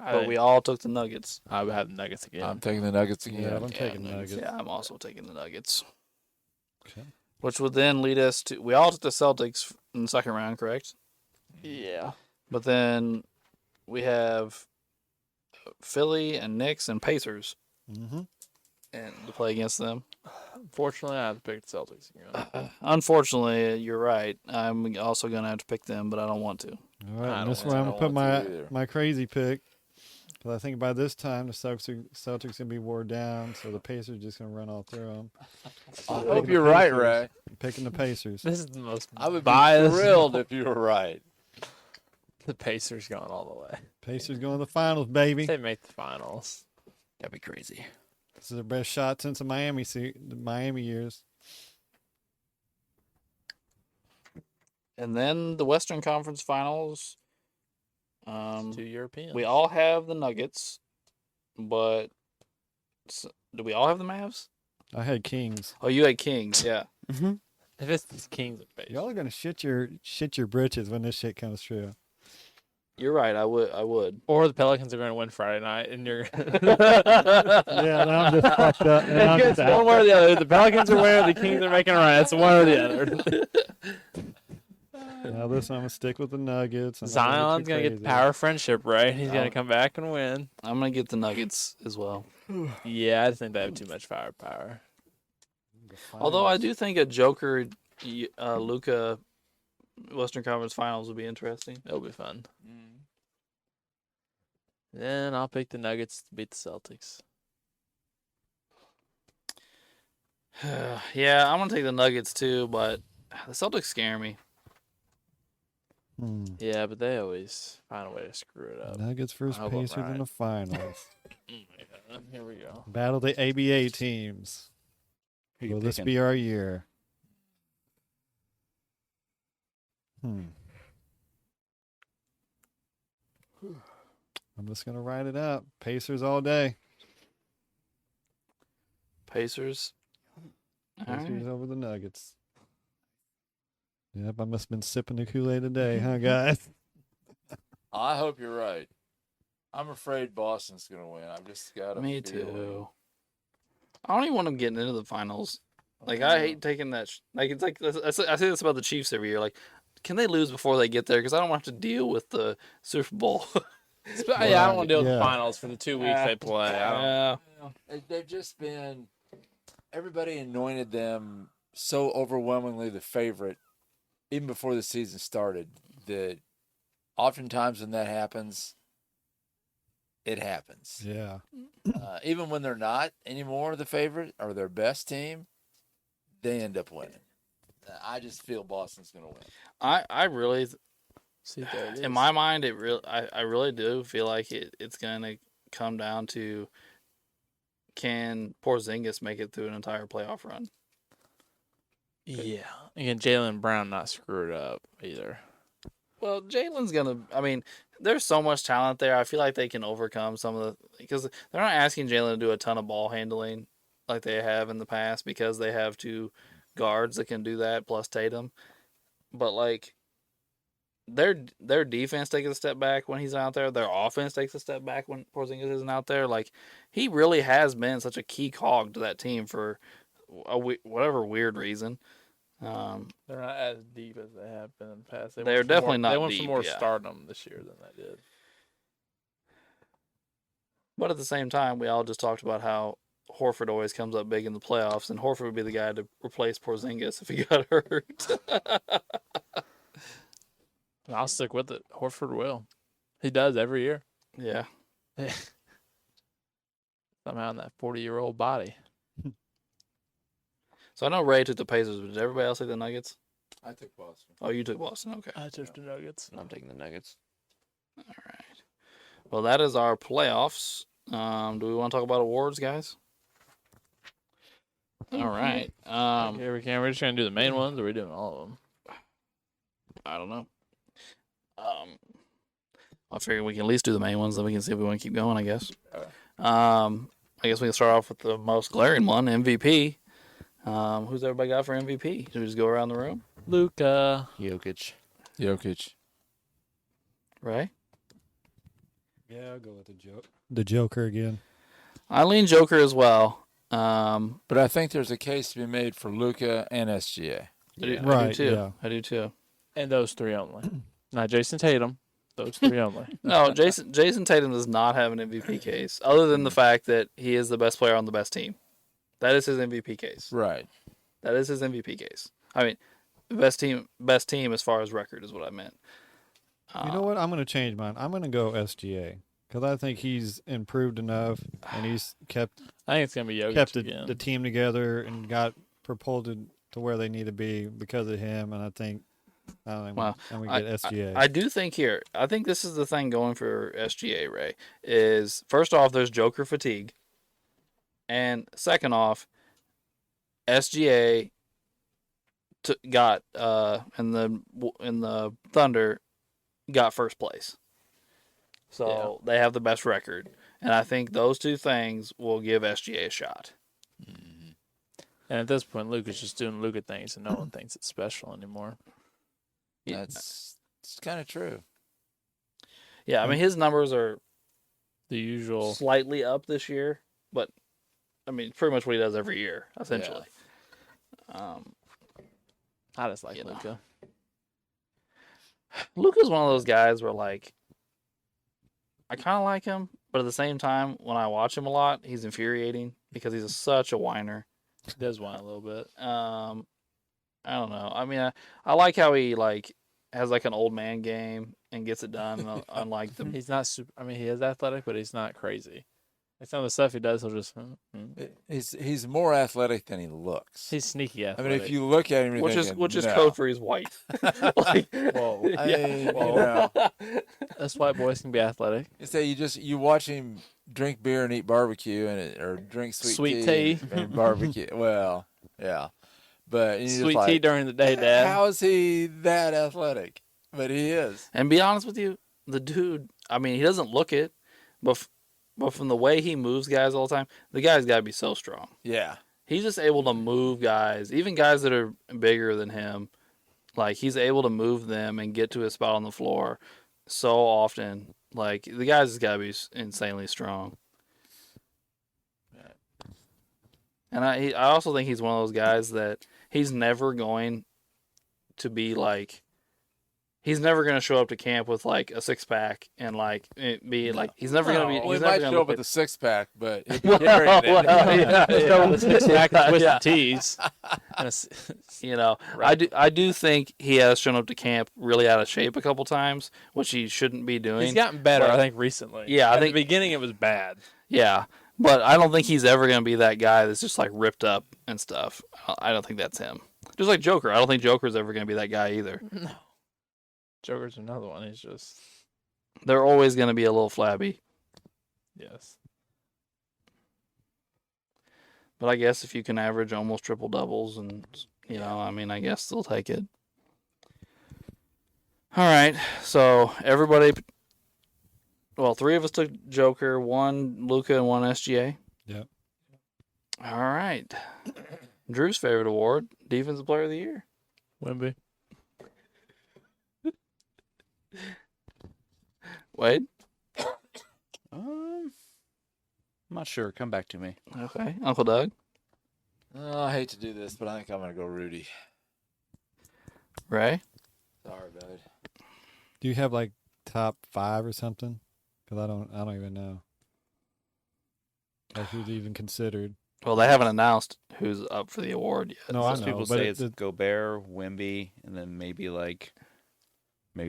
but we all took the Nuggets. I would have the Nuggets again. I'm taking the Nuggets again. Yeah, I'm taking Nuggets. Yeah, I'm also taking the Nuggets. Okay. Which would then lead us to, we all took the Celtics in the second round, correct? Yeah. But then we have Philly and Knicks and Pacers, Mm-hmm. and to play against them. Unfortunately, I have to pick the Celtics again. Unfortunately, you're right. I'm also gonna have to pick them, but I don't want to. All right, I and don't this is want- where I I'm don't going to put want to either. my crazy pick. Because I think by this time, the Celtics going to be wore down, so the Pacers just going to run all through them. I hope you're right, Ray. I'm picking the Pacers. This is the most I would be biased. thrilled if you were right. The Pacers going all the way. Pacers going to the finals, baby. They make the finals. That'd be crazy. This is their best shot since the Miami years. And then the Western Conference Finals. 2 Europeans. We all have the Nuggets, but do we all have the Mavs? I had Kings. Oh, you had Kings, yeah. If it's the Kings of Pacers. Y'all are going to shit your britches when this shit comes true. You're right. I would. Or the Pelicans are going to win Friday night, and you're. Yeah, now I'm just fucked up. Now I'm It's just one way or the other. The Pelicans are winning, the Kings are making a run. It's one or the other. Now listen, I'm going to stick with the Nuggets. I'm not Zion's too going to get the crazy. power of friendship, right? He's going to come back and win. I'm gonna get the Nuggets as well. Yeah, I just think they have too much firepower. Although I do think a Joker, Luka, Western Conference Finals would be interesting. It'll be fun. Then I'll pick the Nuggets to beat the Celtics. Yeah, I'm gonna take the Nuggets too, but the Celtics scare me. Yeah, but they always find a way to screw it up. Nuggets versus I hope I'm Pacers in right. the finals. Here we go. Battle the ABA teams. Who you Will this picking? be our year? I'm just going to write it out. Pacers all day. Pacers. All Pacers right. over the Nuggets. Yep, I must have been sipping the Kool-Aid today, huh, guys? I hope you're right. I'm afraid Boston's going to win. I've just got a Me feeling. too. I don't even want them getting into the finals. Like I hate taking that. It's like I say this about the Chiefs every year. Like, can they lose before they get there? Because I don't want to have to deal with the Super Bowl. Yeah, I don't want to deal with Yeah. the finals for the 2 weeks they play. I don't. Yeah. They've just been. Everybody anointed them so overwhelmingly the favorite, even before the season started, that oftentimes when that happens, it happens. Yeah. Even when they're not anymore the favorite or their best team, they end up winning. I just feel Boston's going to win. I really, See, there it is. in my mind, I really do feel like it's gonna come down to, can Porzingis make it through an entire playoff run? Yeah. Again, Jalen Brown not screwed up either. Well, Jalen's gonna. I mean, there's so much talent there. I feel like they can overcome some of the, because they're not asking Jalen to do a ton of ball handling like they have in the past, because they have two guards that can do that plus Tatum. But like, their defense takes a step back when he's out there. Their offense takes a step back when Porzingis isn't out there. Like, he really has been such a key cog to that team for whatever weird reason. They're not as deep as they have been in the past. They They're went for definitely more, not They went deep, for more yeah. stardom this year than they did. But at the same time, we all just talked about how Horford always comes up big in the playoffs, and Horford would be the guy to replace Porzingis if he got hurt. I'll stick with it. Horford will. He does every year. Yeah. Somehow in that 40-year-old body. So I know Ray took the Pacers, but did everybody else take the Nuggets? I took Boston. Oh, you took Boston. Okay. I took the Nuggets. I'm taking the Nuggets. All right. Well, that is our playoffs. Do we want to talk about awards, guys? All right. Here we can. We're just going to do the main ones, or are we doing all of them? I don't know. I figure we can at least do the main ones, then we can see if we want to keep going, I guess. I guess we can start off with the most glaring one, MVP. Who's everybody got for MVP? Should we just go around the room? Luka. Jokic. Ray? Yeah, I'll go with the Joker again. I lean Joker as well. But I think there's a case to be made for Luka and SGA. I do Right, too. yeah. I do too. And those three only. Not Jason Tatum. Those three only. No, Jason Tatum does not have an MVP case, other than the fact that he is the best player on the best team. That is his MVP case. Right. That is his MVP case. I mean, best team as far as record is what I meant. You know what? I'm going to change mine. I'm going to go SGA because I think he's improved enough and he's kept I think it's gonna be Jokic kept again. the team together and got propelled to where they need to be because of him. And I think Well, I'm going to get SGA. I do think here. I think this is the thing going for SGA. Ray is first off, there's Joker fatigue, and second off, SGA got in the Thunder got first place, so they have the best record, and I think those two things will give SGA a shot. And at this point, Luke is just doing Luka things, and no one thinks it's special anymore. It's kind of true. Yeah, I mean his numbers are The usual. slightly up this year, but I mean pretty much what he does every year essentially. I just like You know. Luka. Luka's one of those guys where like I kind of like him, but at the same time, when I watch him a lot, he's infuriating because he's such a whiner. He does whine a little bit. I don't know. I mean, I like how he like has like an old man game and gets it done. Unlike the He's not super. I mean, he is athletic, but he's not crazy. Like some of the stuff he does, he'll just. He's more athletic than he looks. He's sneaky I athletic. mean, if you look at him, you're which thinking, is no. code for he's white. Like, Whoa. I mean, you know, That's why boys can be athletic. you say you watch him drink beer and eat barbecue or drink sweet Sweet tea and barbecue. Well, yeah, but you're just Sweet like, tea during the day, Dad. How is he that athletic? But he is. and be honest with you, the dude. I mean, he doesn't look it, but from the way he moves guys all the time, the guy's got to be so strong. Yeah. He's just able to move guys, even guys that are bigger than him. Like he's able to move them and get to his spot on the floor so often. Like the guy's just got to be insanely strong. And I also think he's one of those guys that he's never going to be like. He's never going to show up to camp with like a 6-pack and like be like he's never going to be. Well, He's he never might gonna show look up with like- a 6-pack, but he'll be Well, carrying it. yeah, So the six-pack of twisted yeah. teas. And it's- You know, Right. I do think he has shown up to camp really out of shape a couple times, which he shouldn't be doing. He's gotten better, but- I think, recently. Yeah, I At think- the beginning it was bad. Yeah, but I don't think he's ever going to be that guy that's just like ripped up and stuff. I don't think that's him. Just like Joker, I don't think Joker's ever going to be that guy either. No. Joker's another one. He's just They're always going to be a little flabby. yes. But I guess if you can average almost triple doubles, and you know, I mean, I guess they'll take it. All right, so everybody. Well, 3 of us took Joker, 1 Luka, and 1 SGA. Yep. All right. Drew's favorite award, Defensive Player of the Year. Wemby. Wade. I'm not sure. Come back to me. Okay. Uncle Doug. Oh, I hate to do this, but I think I'm going to go Rudy. Ray. Sorry, bud. Do you have like top 5 or something? Because I don't even know. Like who's even considered? Well, they haven't announced who's up for the award yet. No, I Most know, people but say it- it's Gobert, Wemby, and then maybe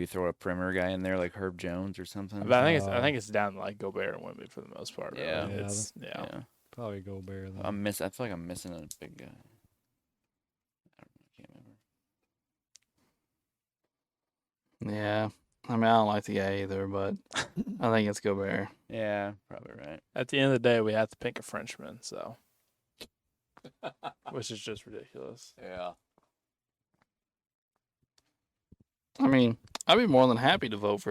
throw a perimeter guy in there like Herb Jones or something. But I think it's down to like Gobert and Wemby for the most part. Really. Yeah. It's, yeah. Probably Gobert. Then. I feel like I'm missing a big guy. I can't remember. Yeah. I mean, I don't like the guy either, but I think it's Gobert. Yeah, probably right. At the end of the day, we have to pick a Frenchman, so which is just ridiculous. Yeah. I mean, I'd be more than happy to vote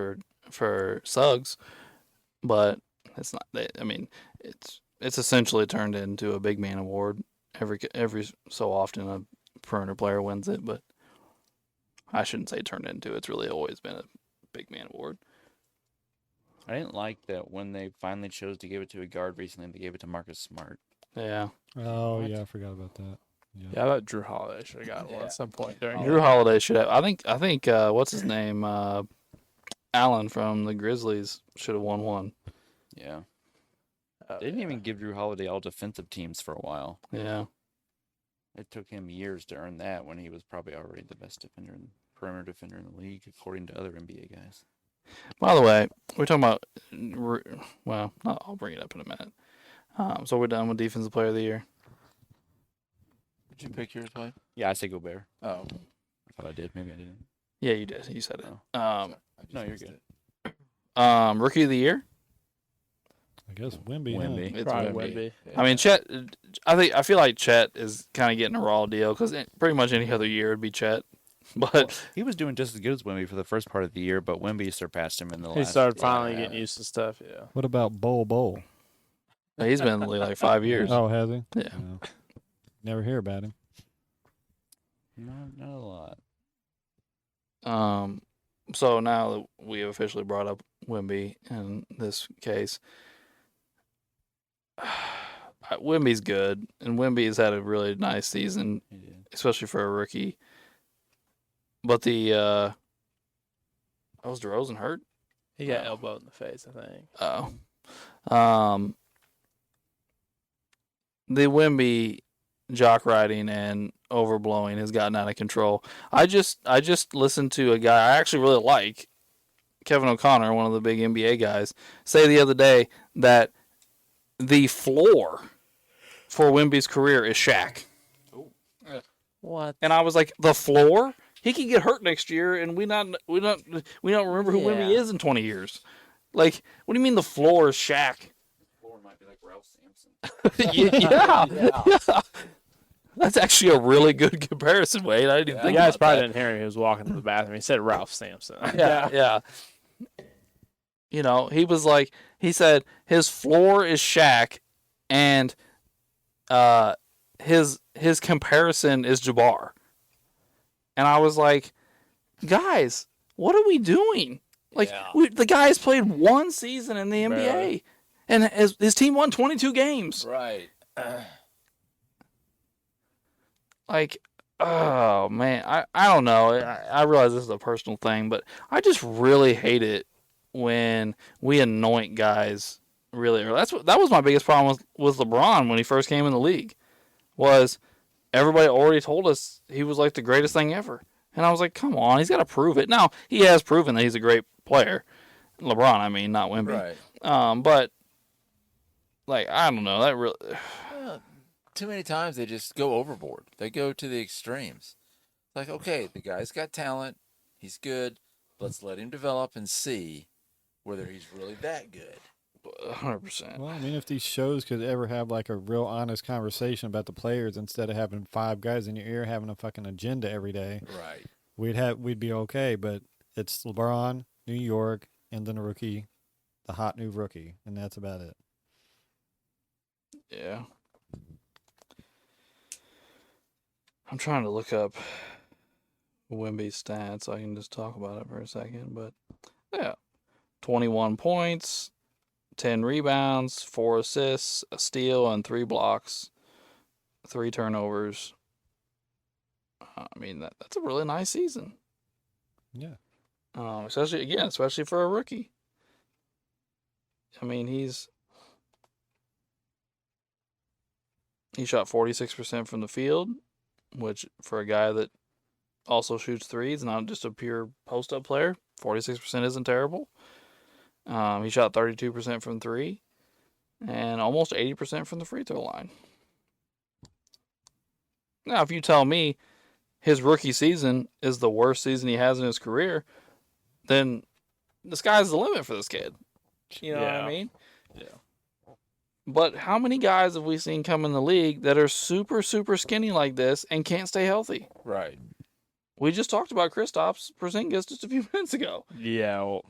for Suggs, but it's not. I mean, it's essentially turned into a big man award. Every so often, a perimeter player wins it, but I shouldn't say turned into. It's really always been a big man award. I didn't like that when they finally chose to give it to a guard recently, they gave it to Marcus Smart. Yeah, Oh What? yeah, I forgot about that. Yeah, I thought Drew Holiday should have gotten one Yeah. at some point during. Drew Holiday should have. I think. What's his name? Allen from the Grizzlies should have won one. Yeah. Oh, They didn't yeah. even give Drew Holiday all defensive teams for a while. Yeah. It took him years to earn that when he was probably already the best perimeter defender in the league, according to other NBA guys. By the way, we're talking about. Well, I'll bring it up in a minute. So we're done with defensive player of the year. Did you pick yours, Mike? Yeah, I say Gobert. Oh, I thought I did. Maybe I didn't. Yeah, you did. You said it. Oh. I just No, you're missed good. it. Rookie of the year. I guess Wemby. Wemby. Huh? It's Probably Wemby. Wemby. I mean, Chet. I feel like Chet is kind of getting a raw deal because pretty much any other year would be Chet, but He was doing just as good as Wemby for the first part of the year, but Wemby surpassed him in the last. He started yeah. finally getting used to stuff. Yeah. What about Bowl? he's been in the league like 5 years. Oh, has he? Yeah. No. Never hear about him. Not a lot. So now that we have officially brought up Wemby in this case, Wemby's good, and Wemby's had a really nice season, He did. especially for a rookie. But was DeRozan hurt? He got elbowed in the face, I think. Oh. The Wemby jock riding and overblowing has gotten out of control. I just listened to a guy I actually really like, Kevin O'Connor, one of the big NBA guys, say the other day that the floor for Wemby's career is Shaq. What? And I was like, the floor? He could get hurt next year, and we don't remember who Wemby Yeah. is in 20 years. Like, what do you mean the floor is Shaq? Floor might be like Ralph Sampson. yeah. That's actually a really good comparison, Wade. I didn't even You think guys about probably that. didn't hear him. He was walking to the bathroom. He said Ralph Sampson. Yeah. You know, he said his floor is Shaq, and his comparison is Jabbar. And I was like, guys, what are we doing? Like, Yeah. the guy's played one season in the NBA, Barely. and his team won 22 games. Right. Like, oh man, I don't know. I realize this is a personal thing, but I just really hate it when we anoint guys really early. That was my biggest problem with LeBron when he first came in the league, was everybody already told us he was like the greatest thing ever, and I was like, come on, he's got to prove it. Now he has proven that he's a great player, LeBron. I mean, not Wemby. Right. But like, I don't know. That really. Well, too many times they just go overboard. They go to the extremes. Like, okay, the guy's got talent. He's good. Let's let him develop and see whether he's really that good. 100%. Well, I mean, if these shows could ever have like a real honest conversation about the players instead of having 5 guys in your ear having a fucking agenda every day, Right. we'd be okay. But it's LeBron, New York, and then a rookie, the hot new rookie, and that's about it. Yeah. I'm trying to look up Wemby's stats so I can just talk about it for a second. But yeah, 21 points, 10 rebounds, 4 assists, a steal, and 3 blocks, 3 turnovers. I mean, that's a really nice season. Yeah. Especially for a rookie. I mean, he shot 46% from the field, which for a guy that also shoots threes, not just a pure post-up player, 46% isn't terrible. He shot 32% from 3 and almost 80% from the free throw line. Now, if you tell me his rookie season is the worst season he has in his career, then the sky's the limit for this kid. You know what I mean? Yeah. But how many guys have we seen come in the league that are super, super skinny like this and can't stay healthy? Right. We just talked about Kristaps Porzingis just a few minutes ago. Yeah. Well,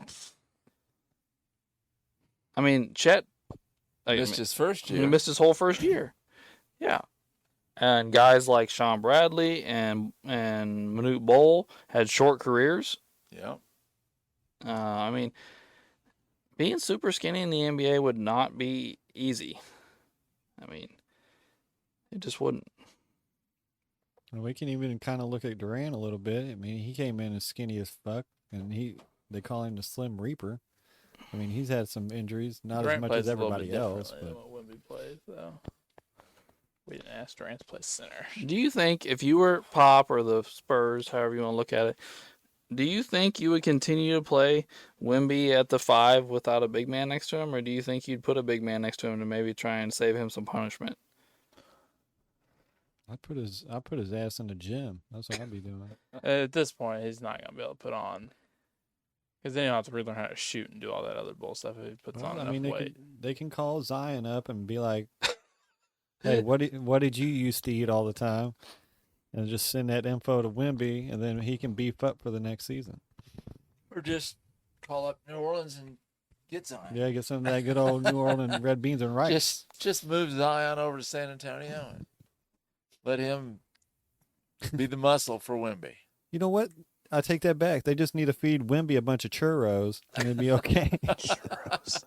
I mean, Chet Missed his first he year. missed his whole first year. Yeah. And guys like Sean Bradley and Manute Bol had short careers. Yeah. I mean, being super skinny in the NBA would not be easy. I mean, it just wouldn't. And we can even kind of look at Durant a little bit. I mean, he came in as skinny as fuck, and they call him the Slim Reaper. I mean, he's had some injuries, not Durant as much plays as a little everybody bit else. differently But than what Wemby plays, though. We didn't ask Durant to play center. Do you think if you were Pop or the Spurs, however you want to look at it, Do you think you would continue to play Wemby at the 5 without a big man next to him, or do you think you'd put a big man next to him to maybe try and save him some punishment? I put his ass in the gym. That's what I'd be doing. At this point, he's not gonna be able to put on, because then he'll have to relearn how to shoot and do all that other bull stuff if he puts on enough weight. They can call Zion up and be like, "Hey, what did you used to eat all the time?" And just send that info to Wemby, and then he can beef up for the next season. Or just call up New Orleans and get Zion. Yeah, get some of that good old New Orleans red beans and rice. Just move Zion over to San Antonio and let him be the muscle for Wemby. You know what? I take that back. They just need to feed Wemby a bunch of churros, and it'd be okay. Churros.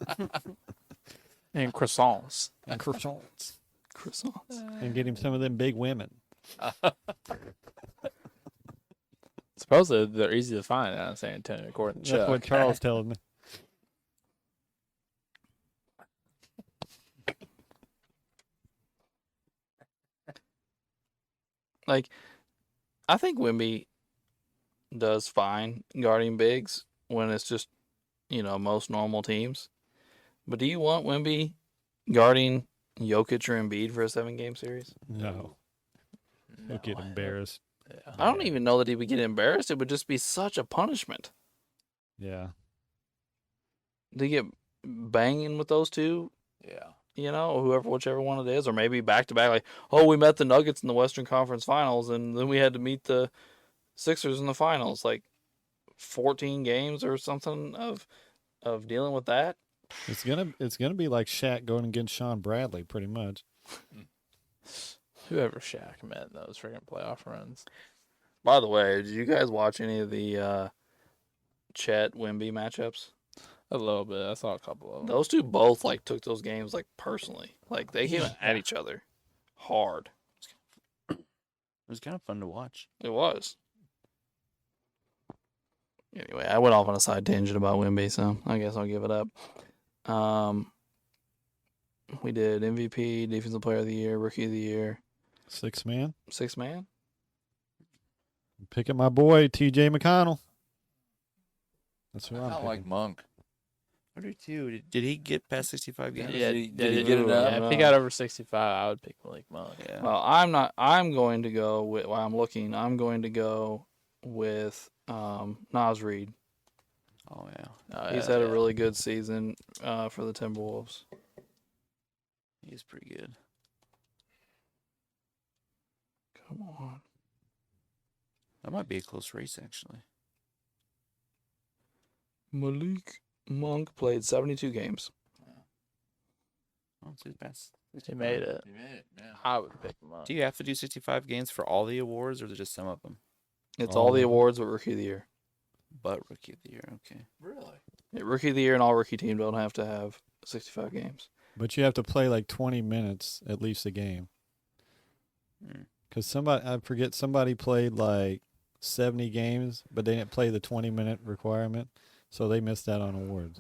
And croissants. And croissants. Croissants. And get him some of them big women. Supposedly they're easy to find out in San Antonio, according to That's Chuck. what Charles tells me. Like, I think Wemby does fine guarding bigs when it's just, most normal teams. But do you want Wemby guarding Jokic or Embiid for a 7-game series? No. He'll get embarrassed. Yeah. I don't even know that he would get embarrassed. It would just be such a punishment. Yeah. To get banging with those two, Yeah. whichever one it is, or maybe back to back, like, oh, we met the Nuggets in the Western Conference Finals, and then we had to meet the Sixers in the finals, like 14 games or something of dealing with that. It's gonna be like Shaq going against Sean Bradley, pretty much. Whoever Shaq met in those freaking playoff runs. By the way, did you guys watch any of the Chet Wemby matchups? A little bit. I saw a couple of them. Those two both took those games personally. Like they came at each other hard. It was kind of fun to watch. It was. Anyway, I went off on a side tangent about Wemby, so I guess I'll give it up. We did MVP, Defensive Player of the Year, Rookie of the Year, 6 man. 6 man. Picking my boy T.J. McConnell. That's who I I'm don't picking. like Monk. I do too. Did he get past 65 games? Yeah, Did he get it up? Yeah, if he got over 65, I would pick Malik Monk. Yeah. Well, I'm not. I'm going to go with. While I'm looking, I'm going to go with Nas Reed. Oh yeah. Oh, He's yeah, had a yeah. really good season for the Timberwolves. He's pretty good. Come on. That might be a close race actually. Malik Monk played 72 games. Oh, so he's past. He made it. He made it, yeah. I would pick Monk. Do you have to do 65 games for all the awards, or is it just some of them? It's All all the of them. awards but Rookie of the Year. But Rookie of the Year, okay. Really? Yeah, Rookie of the Year and all rookie teams don't have to have 65 games. But you have to play like 20 minutes at least a game. Hmm. Because somebody played like 70 games, but they didn't play the 20-minute requirement, so they missed out on awards.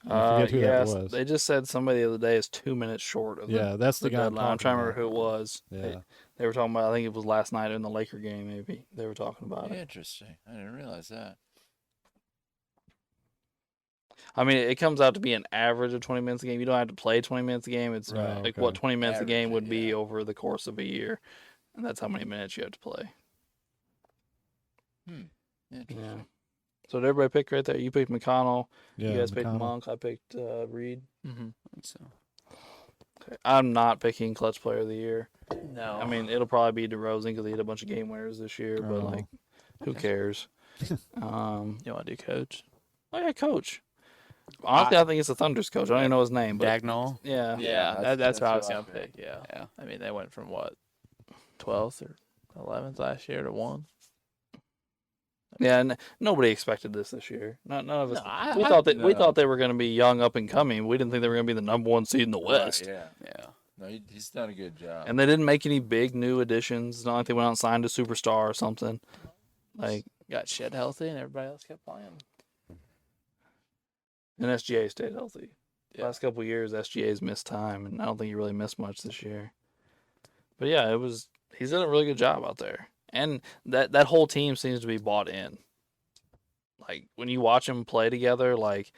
I forget who that was. They just said somebody the other day is 2 minutes short of Yeah, that's the guy I'm deadline. I'm trying to talking remember who it was. Yeah. They were talking about, I think it was last night in the Laker game, maybe. They were talking about it. Interesting. I didn't realize that. I mean, it comes out to be an average of 20 minutes a game. You don't have to play 20 minutes a game. It's Right, like okay. what 20 minutes a game Average, would be yeah. over the course of a year. And that's how many minutes you have to play. Interesting. Yeah. So did everybody pick right there? You picked McConnell. Yeah, You guys picked McConnell. Monk. I picked Reed. Mm-hmm. I think so. Okay. I'm not picking Clutch Player of the Year. No. I mean, it'll probably be DeRozan because he had a bunch of game winners this year. But Oh. who cares? You want to do coach? Oh yeah, coach. Honestly, I think it's the Thunder's coach. I don't even know his name, but Dagnall. yeah. Yeah, that's what I was what I going to picked. pick, yeah. Yeah. I mean, they went from what, 12th or 11th last year to 1. Yeah, nobody expected this year. None of us. No, we thought they were going to be young, up and coming. We didn't think they were going to be the number 1 seed in the West. Right, yeah. Yeah. No, he's done a good job. And they didn't make any big new additions. It's not like they went out and signed a superstar or something. Like, Got Shed healthy and everybody else kept playing. and SGA stayed healthy. Yeah. Last couple of years, SGA's missed time, and I don't think he really missed much this year. But yeah, he's done a really good job out there, and that whole team seems to be bought in. like when you watch them play together, like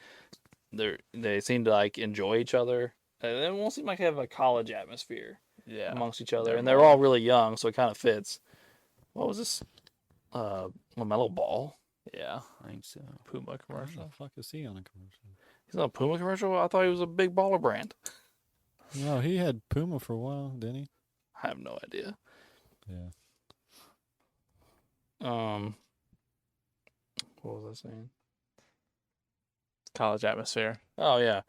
they seem to like enjoy each other. It won't seem like they have a college atmosphere Yeah. amongst each other, They're and they're more- all really young, so it kind of fits. What was this? LaMelo Ball. Yeah. I think so. Puma What the commercial. fuck is he on a commercial? He's on a Puma commercial. I thought he was a big baller brand. No, he had Puma for a while, didn't he? I have no idea. Yeah. What was I saying? College atmosphere. Oh yeah,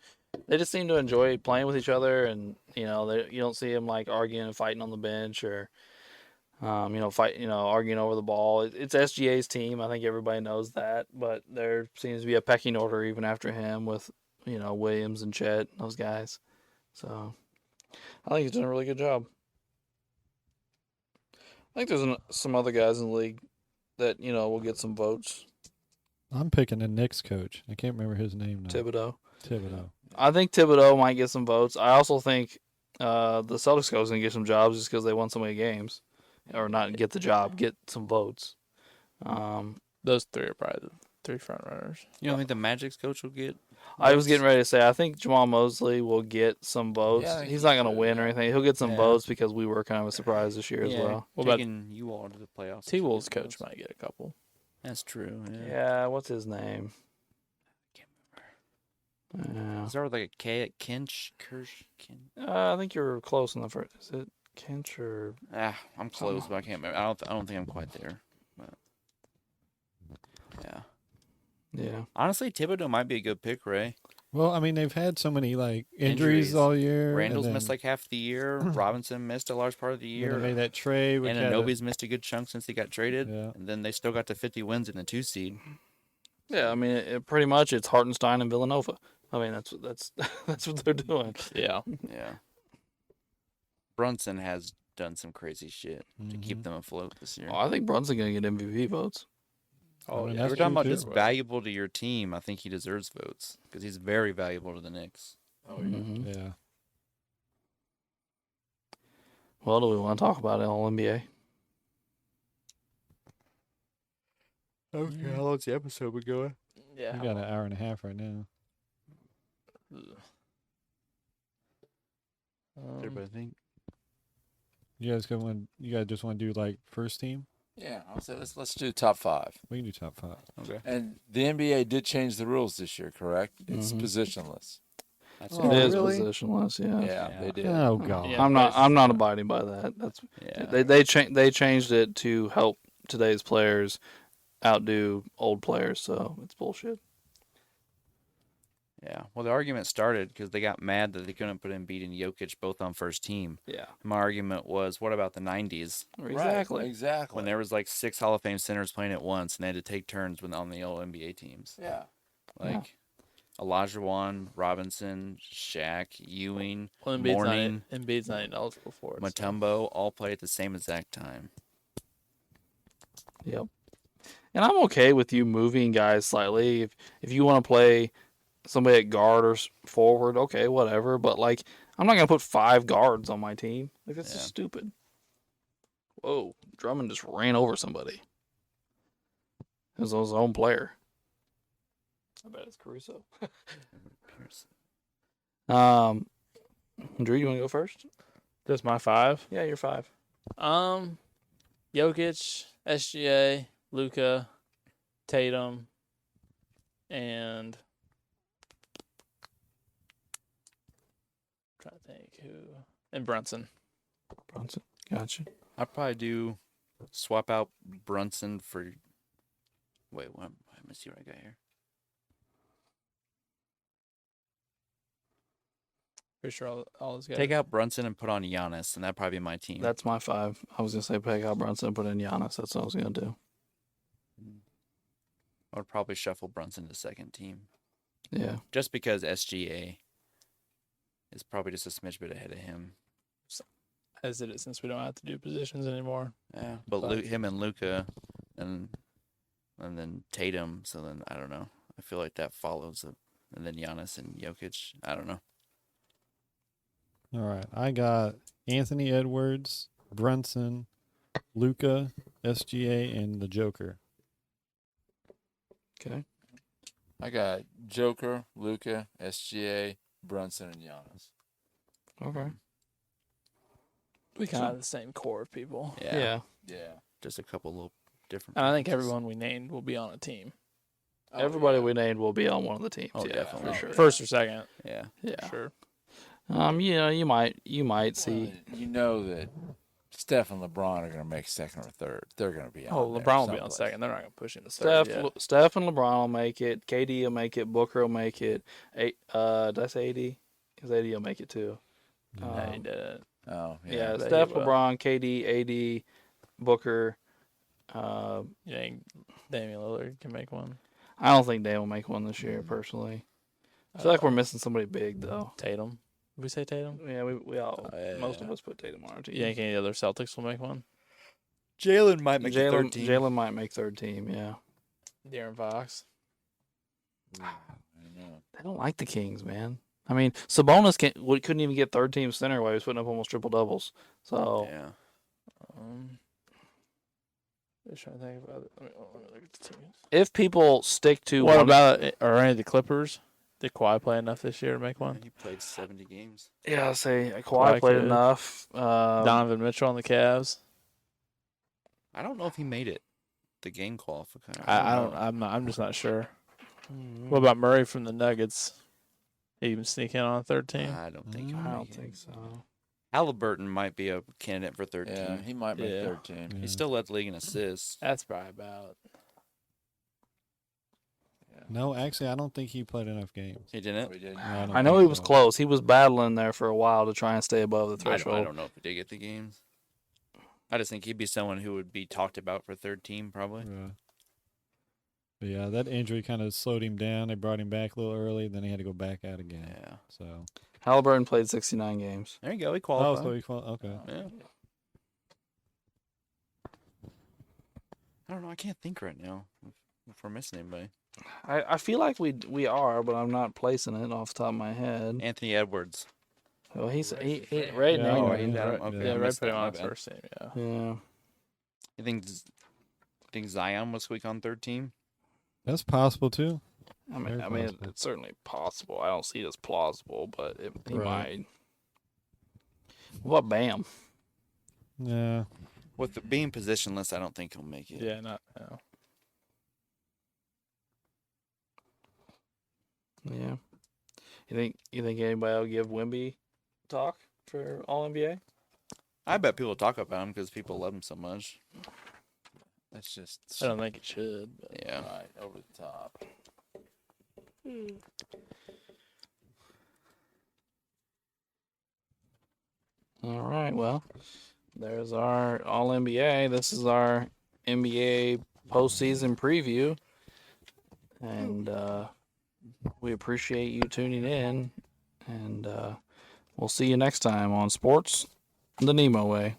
they just seem to enjoy playing with each other, and you don't see them like arguing and fighting on the bench or, arguing over the ball. It's SGA's team. I think everybody knows that, but there seems to be a pecking order even after him with Williams and Chet, those guys. So I think he's doing a really good job. I think there's some other guys in the league that will get some votes. I'm picking the Knicks coach. I can't remember his name now. Thibodeau. I I think Thibodeau might get some votes. I also think the Celtics coach is going to get some jobs just because they won so many games. Or not get the job, get some votes. Those three are probably the three front runners. You don't think the Magic's coach will get? I was getting ready to say, I think Jamal Mosley will get some votes. Yeah, I think He's he not going to should, win or yeah. anything. He'll get some Yeah. votes because we were kind of a surprise this year as Yeah. well. What about Taking you all to the playoffs? T-Wolves coach might get a couple. That's true. Yeah. Yeah, what's his name? Can't remember. Yeah. Is there like a K at Kinch? Kirsch? I think you're close on the first. Is it Kinch or... I'm close, but I can't remember. I don't think I'm quite there. But yeah. Yeah. Honestly, Thibodeau might be a good pick, Ray. Well, I mean, they've had so many like Injuries. injuries all year. Randall's and missed like half the year. Robinson missed a large part of the then year. they made that trade. And Anobi's missed a good chunk since he got traded. Yeah. And then they still got to 50 wins in the 2 seed. Yeah, I mean, pretty much it's Hartenstein and Villanova. I mean, that's that's what they're doing. Yeah. Yeah. Brunson has done some crazy shit to keep them afloat this year. Oh, I think Brunson's going to get MVP votes. Oh, mean, yeah. that's We're talking true, about too. just valuable to your team. I think he deserves votes because he's very valuable to the Knicks. Mhm. Yeah. Well, do we want to talk about All-NBA? Okay, how long's the episode we going? Yeah. We got an hour and a half right now. Everybody think? You guys just want to do like first team? Yeah, I'll say let's do top 5. We can do top 5. Okay. And the NBA did change the rules this year, correct? It's Mhm. positionless. That's Oh, It is really? positionless, yeah. Yeah, they did. Oh god. Yeah. I'm not abiding by that. That's yeah. they changed it to help today's players outdo old players, so it's bullshit. Yeah. Well, the argument started because they got mad that they couldn't put Embiid and Jokic both on first team. Yeah. My argument was, what about the 90s Exactly. Right, exactly. when there was like 6 Hall of Fame centers playing at once and they had to take turns on the old NBA teams? Yeah. Like Olajuwon, Robinson, Shaq, Ewing, Well, Mourning, Embiid's not even eligible for it. so- Mutombo all play at the same exact time. Yep. And I'm okay with you moving guys slightly if you want to play somebody at guard or forward, okay, whatever. But like, I'm not gonna put 5 guards on my team. Like that's just Yeah. stupid. Whoa, Drummond just ran over somebody. It was his own player. I bet it's Caruso. Drew, you want to go first? That's my 5. Yeah, you're 5. Jokic, SGA, Luka, Tatum, and trying to think who, and Brunson. Bronson, gotcha. I'd probably do swap out Brunson for. Wait, what? Let me see what I got here. Pretty sure all those guys. Take out Brunson and put on Giannis, and that'd probably be my team. That's my 5. I was gonna say pick out Brunson and put in Giannis. That's what I was gonna do. I would probably shuffle Brunson to second team, Yeah. just because SGA is probably just a smidge bit ahead of him. As it is, since we don't have to do positions anymore. Yeah, but But- him and Luka, and then Tatum. So then I don't know. I feel like that follows it, and then Giannis and Jokic. I don't know. All right. I got Anthony Edwards, Brunson, Luca, SGA, and the Joker. Okay. I got Joker, Luca, SGA, Brunson, and Giannis. Okay. We kind of have the same core of people. Yeah. Yeah. Just a couple little different. And I think preferences. everyone we named will be on a team. Everybody we named will be on one of the teams. Oh, yeah, definitely. for sure. First or second. Yeah. Yeah. Sure. You might see. You know that Steph and LeBron are going to make second or third. They're going to be on. Oh, there LeBron will be on someplace. second. They're not going to push him to third. Steph and LeBron will make it. KD will make it. Booker will make it. Did I say AD? Because AD will make it too. No, he didn't. Oh, Yeah, yeah. but Steph, he will. LeBron, KD, AD, Booker. You think Damian Lillard can make one? I don't think Dame will make one this year, personally. I feel like we're missing somebody big, though. Tatum. Did we say Tatum? Yeah, we all, Yeah. most of us put Tatum on our team. You think any other Celtics will make one? Jalen might make the third team. Jalen might make third team, yeah. De'Aaron Fox. I know. They don't like the Kings, man. I mean, Sabonis couldn't even get third team center while he was putting up almost triple doubles. So, Yeah. Just trying to think about it. Let me look at the teams. if people stick to What one, about are any of the Clippers? Did Kawhi play enough this year to make one? He played 70 games. yeah, I'll say Kawhi Kawhi played could. enough. Donovan Mitchell on the Cavs. I don't know if he made it. The game qualifier. I don't. I'm just not sure. What about Murray from the Nuggets? He even sneak in on a third team. I don't think. he'll I don't make it. think so. Halliburton might be a candidate for third Yeah, team. he might make Yeah. third team. He still led the league in assists. That's probably about. No, actually, I don't think he played enough games. He didn't. We did. No, I don't I know think he was so. close. He was battling there for a while to try and stay above the threshold. I don't know if he did get the games. I just think he'd be someone who would be talked about for third team, probably. Yeah. But yeah, that injury kind of slowed him down. They brought him back a little early, then he had to go back out again. Yeah. So, Halliburton played 69 games. There you go. He oh, qualified. so okay. Yeah. I don't know. I can't think right now if we're missing anybody. I feel like we are, but I'm not placing it off the top of my head. Anthony Edwards. Well, he's right Yeah, now. oh, He's he's got right. him. Okay, Yeah, I Ray missed put him that, my on his bad. first team. Yeah. Yeah. You think Zion will squeak on third team? That's possible too. I mean, Very possible. it's certainly possible. I don't see it as plausible, but he Right. might. What Bam? Yeah. With being positionless, I don't think he'll make it. Yeah, not no. Yeah. You think anybody will give Wemby talk for All NBA? I bet people talk about him because people love him so much. That's just I don't think it should. But Yeah. right over the top. All right. Well, there's our All NBA. This is our NBA postseason preview, and we appreciate you tuning in. And we'll see you next time on Sports the NEMO Way.